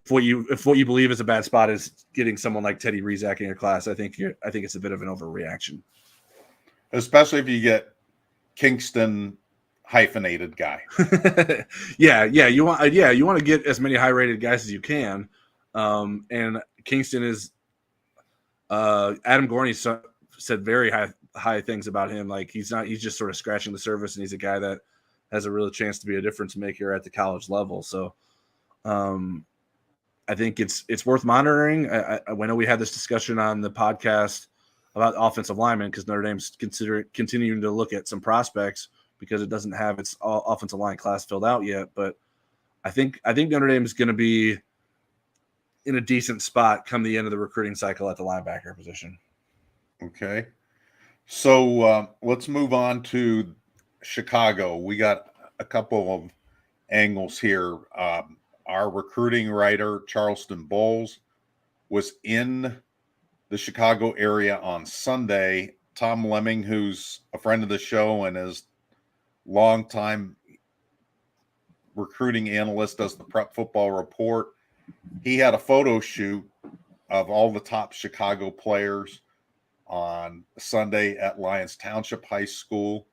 what you believe is a bad spot is getting someone like Teddy Rizak in your class, I think it's a bit of an overreaction. Especially if you get Kingston hyphenated guy. You want to get as many high rated guys as you can. And Kingston is Adam Gorney said very high things about him. Like, he's just sort of scratching the surface, and he's a guy that has a real chance to be a difference maker at the college level. So I think it's worth monitoring. I know we had this discussion on the podcast about offensive linemen because Notre Dame's continuing to look at some prospects because it doesn't have its offensive line class filled out yet. But I think Notre Dame is going to be in a decent spot come the end of the recruiting cycle at the linebacker position. Okay. So let's move on to Chicago. We got a couple of angles here. Our recruiting writer, Charleston Bowles, was in the Chicago area on Sunday. Tom Lemming, who's a friend of the show and is longtime recruiting analyst, does the Prep Football Report. He had a photo shoot of all the top Chicago players on Sunday at Lyons Township High School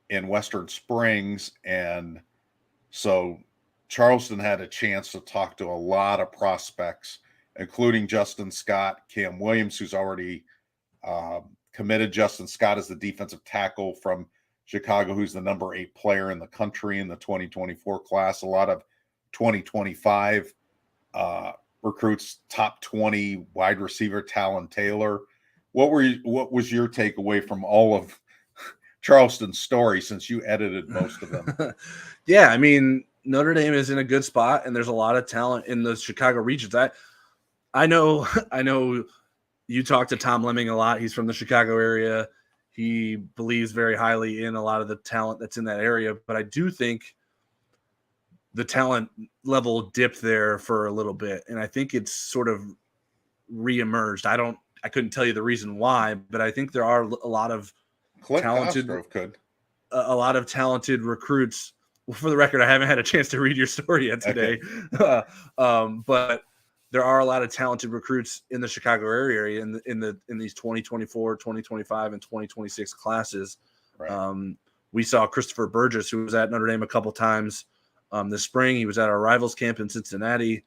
in Western Springs. And so Charleston had a chance to talk to a lot of prospects, including Justin Scott, Cam Williams, who's already Committed Justin Scott as the defensive tackle from Chicago, who's the number 8 player in the country in the 2024 class. A lot of 2025 recruits, top 20 wide receiver Talon Taylor. What was your takeaway from all of Charleston's story, since you edited most of them? Yeah, I mean, Notre Dame is in a good spot, and there's a lot of talent in the Chicago regions. I know you talk to Tom Lemming a lot. He's from the Chicago area. He believes very highly in a lot of the talent that's in that area, but I do think the talent level dipped there for a little bit, and I think it's sort of reemerged. I couldn't tell you the reason why, but I think there are a lot of Clint talented Cosgrove could. A lot of talented recruits. Well, for the record, I haven't had a chance to read your story yet today, okay. But there are a lot of talented recruits in the Chicago area in these 2024, 2025, and 2026 classes. Right. We saw Christopher Burgess, who was at Notre Dame a couple times this spring. He was at our rivals camp in Cincinnati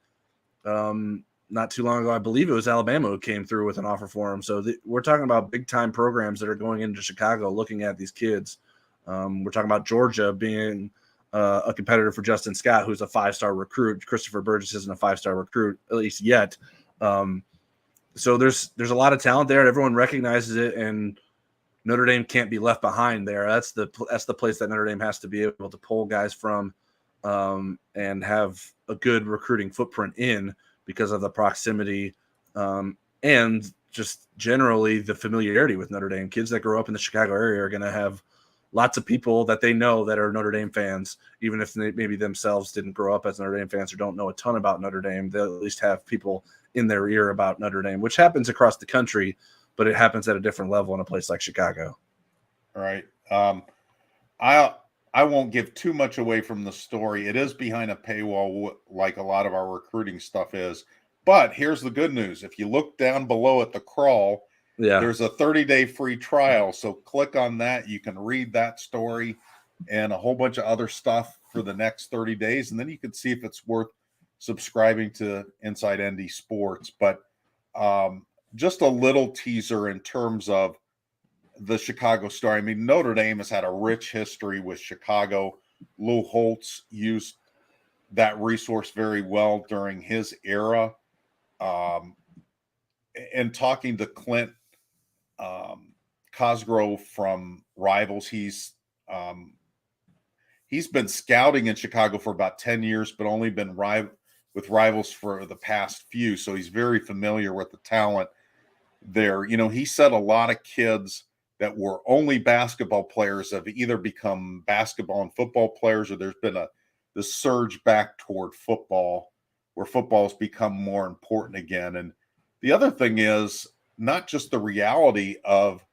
not too long ago. I believe it was Alabama who came through with an offer for him. So we're talking about big time programs that are going into Chicago looking at these kids. We're talking about Georgia being a competitor for Justin Scott, who's a 5-star recruit. Christopher Burgess isn't a 5-star recruit, at least yet. So there's a lot of talent there. Everyone recognizes it, and Notre Dame can't be left behind there. That's the place that Notre Dame has to be able to pull guys from and have a good recruiting footprint in, because of the proximity and just generally the familiarity with Notre Dame. Kids that grow up in the Chicago area are going to have lots of people that they know that are Notre Dame fans, even if they maybe themselves didn't grow up as Notre Dame fans or don't know a ton about Notre Dame. They'll at least have people in their ear about Notre Dame, which happens across the country, but it happens at a different level in a place like Chicago. All right. I won't give too much away from the story. It is behind a paywall, like a lot of our recruiting stuff is. But here's the good news. If you look down below at the crawl, there's a 30-day free trial. So click on that. You can read that story and a whole bunch of other stuff for the next 30 days. And then you can see if it's worth subscribing to Inside ND Sports. But just a little teaser in terms of the Chicago story. I mean, Notre Dame has had a rich history with Chicago. Lou Holtz used that resource very well during his era. And talking to Clint Cosgrove from Rivals, he's been scouting in Chicago for about 10 years, but only been with Rivals for the past few. So he's very familiar with the talent there. You know, he said a lot of kids that were only basketball players have either become basketball and football players, or there's been this surge back toward football, where football has become more important again. And the other thing is not just the reality of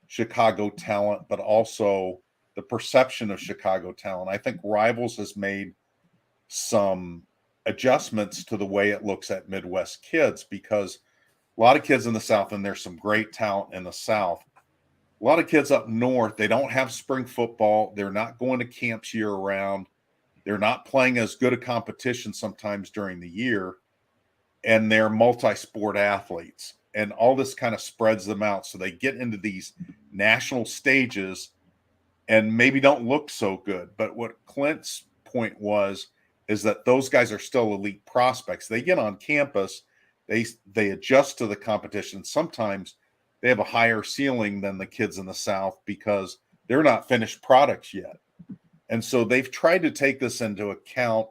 Chicago talent, but also the perception of Chicago talent. I think Rivals has made some adjustments to the way it looks at Midwest kids, because a lot of kids in the South, and there's some great talent in the South, a lot of kids up north, they don't have spring football. They're not going to camps year round. They're not playing as good a competition sometimes during the year. And they're multi-sport athletes. And all this kind of spreads them out. So they get into these national stages and maybe don't look so good. But what Clint's point is that those guys are still elite prospects. They get on campus, they adjust to the competition. Sometimes they have a higher ceiling than the kids in the South because they're not finished products yet. And so they've tried to take this into account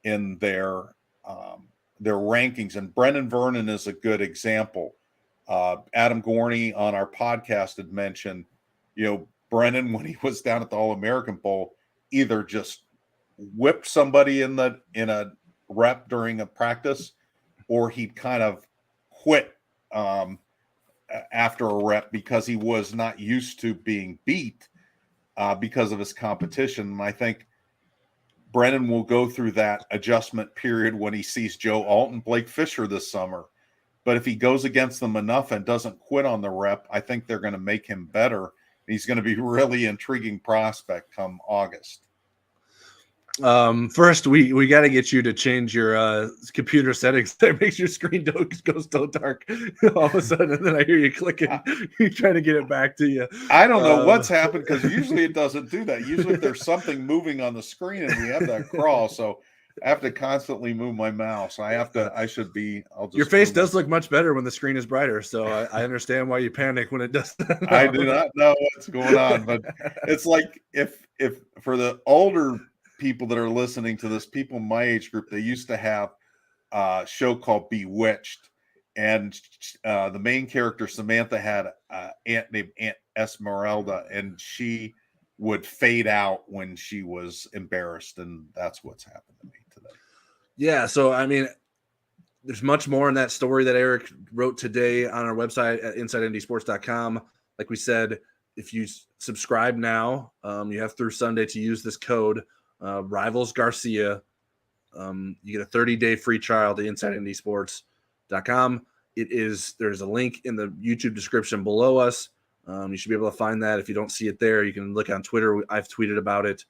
in their rankings. And Brennan Vernon is a good example. Adam Gorney on our podcast had mentioned, you know, Brennan, when he was down at the All-American Bowl, either just whipped somebody in a rep during a practice, or he'd kind of quit after a rep because he was not used to being beat because of his competition. And I think Brennan will go through that adjustment period when he sees Joe Alton, Blake Fisher this summer. But if he goes against them enough and doesn't quit on the rep, I think they're going to make him better. He's going to be really intriguing prospect come August. First, we got to get you to change your computer settings that makes your screen go so dark all of a sudden, and then I hear you clicking. You're trying to get it back to you. I don't know what's happened because usually it doesn't do that. Usually there's something moving on the screen and we have that crawl. So I have to constantly move my mouse. I'll just your face does look much better when the screen is brighter. So I understand why you panic when it does that. I do not know what's going on, but it's like if for the older people that are listening to this, people my age group, they used to have a show called Bewitched, and the main character Samantha had an aunt named Aunt Esmeralda, and she would fade out when she was embarrassed, and that's what's happened to me today. Yeah, so I mean, there's much more in that story that Eric wrote today on our website at InsideNDSports.com. Like we said, if you subscribe now, you have through Sunday to use this code Rivals Garcia. You get a 30-day free trial to InsideNDSports.com. There's a link in the YouTube description below us. You should be able to find that. If you don't see it there, you can look on Twitter. I've tweeted about it.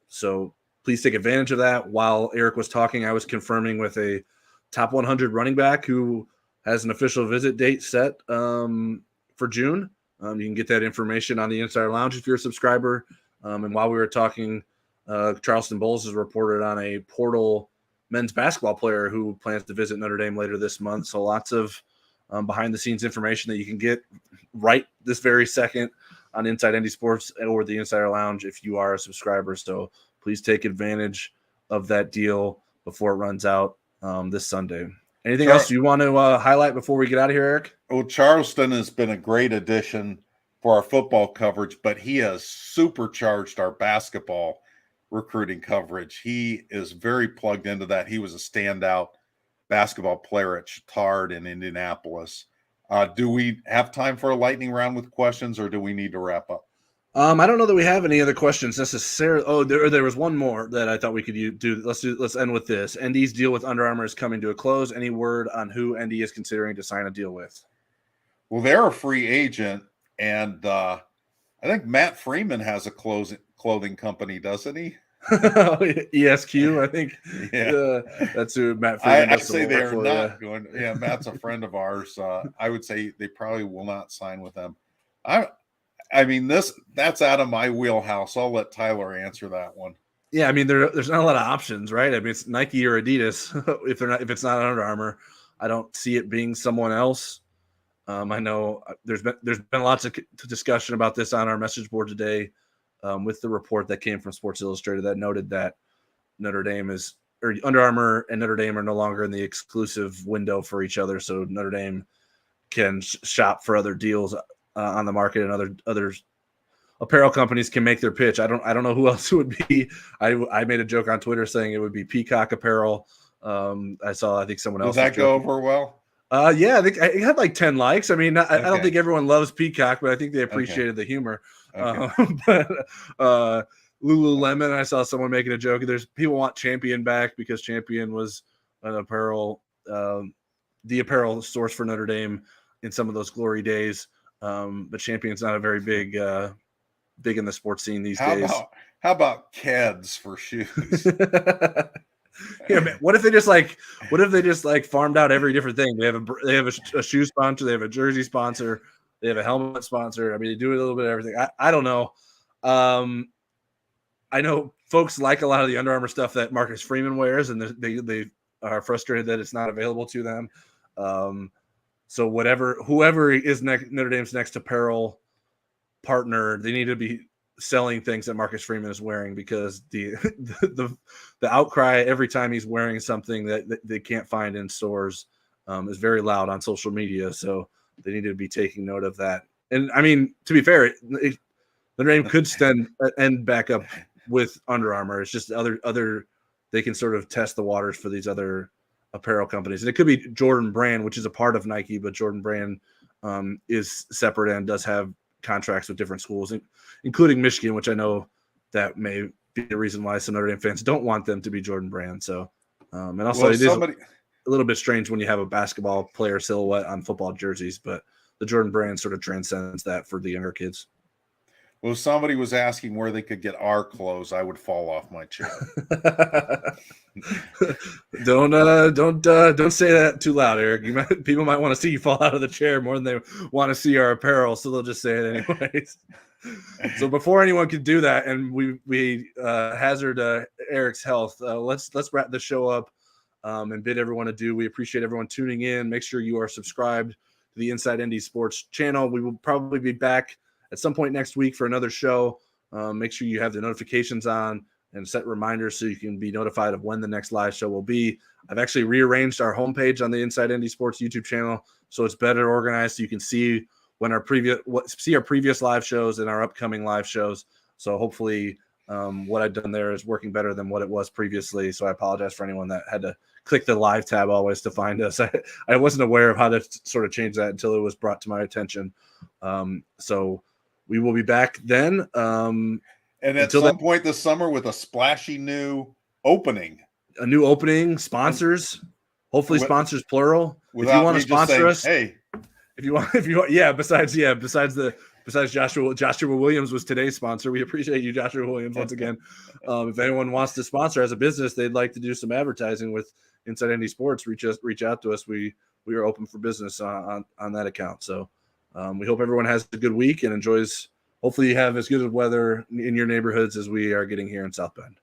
So please take advantage of that. While Eric was talking, I was confirming with a top 100 running back who has an official visit date set for June. You can get that information on the Insider Lounge if you're a subscriber. And while we were talking, Charleston Bulls has reported on a portal men's basketball player who plans to visit Notre Dame later this month. So lots of behind-the-scenes information that you can get right this very second on Inside ND Sports or the Insider Lounge if you are a subscriber. So please take advantage of that deal before it runs out this Sunday. Anything else you want to highlight before we get out of here, Eric? Well, Charleston has been a great addition for our football coverage, but he has supercharged our basketball recruiting coverage. He is very plugged into that. He was a standout basketball player at Chittard in Indianapolis. Do we have time for a lightning round with questions, or do we need to wrap up? I don't know that we have any other questions necessarily. Oh, there was one more that I thought we could do. Let's end with this. ND's deal with Under Armour is coming to a close. Any word on who ND is considering to sign a deal with? Well, they're a free agent, and I think Matt Freeman has a clothing company, doesn't he? ESQ, I think. Yeah, that's who Matt Freeman. I say they are not going. Yeah, Matt's a friend of ours. I would say they probably will not sign with them. I mean, that's out of my wheelhouse. I'll let Tyler answer that one. Yeah, I mean, there's not a lot of options, right? I mean, it's Nike or Adidas. If it's not Under Armour, I don't see it being someone else. I know there's been lots of discussion about this on our message board today, with the report that came from Sports Illustrated that noted that Under Armour and Notre Dame are no longer in the exclusive window for each other, so Notre Dame can shop for other deals on the market, and other apparel companies can make their pitch. I don't know who else it would be. I made a joke on Twitter saying it would be Peacock Apparel. I think someone else. Did that go over well? Yeah, I think it had like 10 likes. I mean, I don't think everyone loves Peacock, but I think they appreciated the humor. Okay. But Lululemon, I saw someone making a joke. There's people want Champion back because Champion was an apparel, the apparel source for Notre Dame in some of those glory days. But Champion's not a very big in the sports scene these days. How about Keds for shoes? Yeah, man. What if they just farmed out every different thing? They have a shoe sponsor, they have a jersey sponsor, they have a helmet sponsor. I mean, they do a little bit of everything. I don't know. I know folks like a lot of the Under Armour stuff that Marcus Freeman wears, and they are frustrated that it's not available to them. So whoever is Notre Dame's next apparel partner, they need to be selling things that Marcus Freeman is wearing, because the outcry every time he's wearing something that they can't find in stores is very loud on social media. So they need to be taking note of that. And I mean, to be fair, Notre Dame could end back up with Under Armour. It's just other they can sort of test the waters for these other apparel companies. And it could be Jordan Brand, which is a part of Nike, but Jordan Brand is separate and does have contracts with different schools, including Michigan, which I know that may be the reason why some Notre Dame fans don't want them to be Jordan Brand. So, and also it is a little bit strange when you have a basketball player silhouette on football jerseys, but the Jordan Brand sort of transcends that for the younger kids. Well, if somebody was asking where they could get our clothes, I would fall off my chair. Don't say that too loud, Eric. People might want to see you fall out of the chair more than they want to see our apparel, so they'll just say it anyways. So before anyone can do that, and we hazard Eric's health, let's wrap the show up and bid everyone adieu. We appreciate everyone tuning in. Make sure you are subscribed to the Inside Indie Sports channel. We will probably be back at some point next week for another show. Make sure you have the notifications on and set reminders so you can be notified of when the next live show will be. I've actually rearranged our homepage on the Inside Indie Sports YouTube channel so it's better organized, so you can see when our previous live shows and our upcoming live shows. So hopefully what I've done there is working better than what it was previously. So I apologize for anyone that had to click the live tab always to find us. I wasn't aware of how to sort of change that until it was brought to my attention. So we will be back then. And at some point this summer with a splashy new opening. A new opening, sponsors, hopefully sponsors plural. If you want to sponsor us, hey. If you want, yeah. Besides Joshua Williams was today's sponsor. We appreciate you, Joshua Williams, once again. If anyone wants to sponsor as a business, they'd like to do some advertising with Inside Indie Sports, reach out to us. We are open for business on that account. So we hope everyone has a good week and enjoys. Hopefully, you have as good of weather in your neighborhoods as we are getting here in South Bend.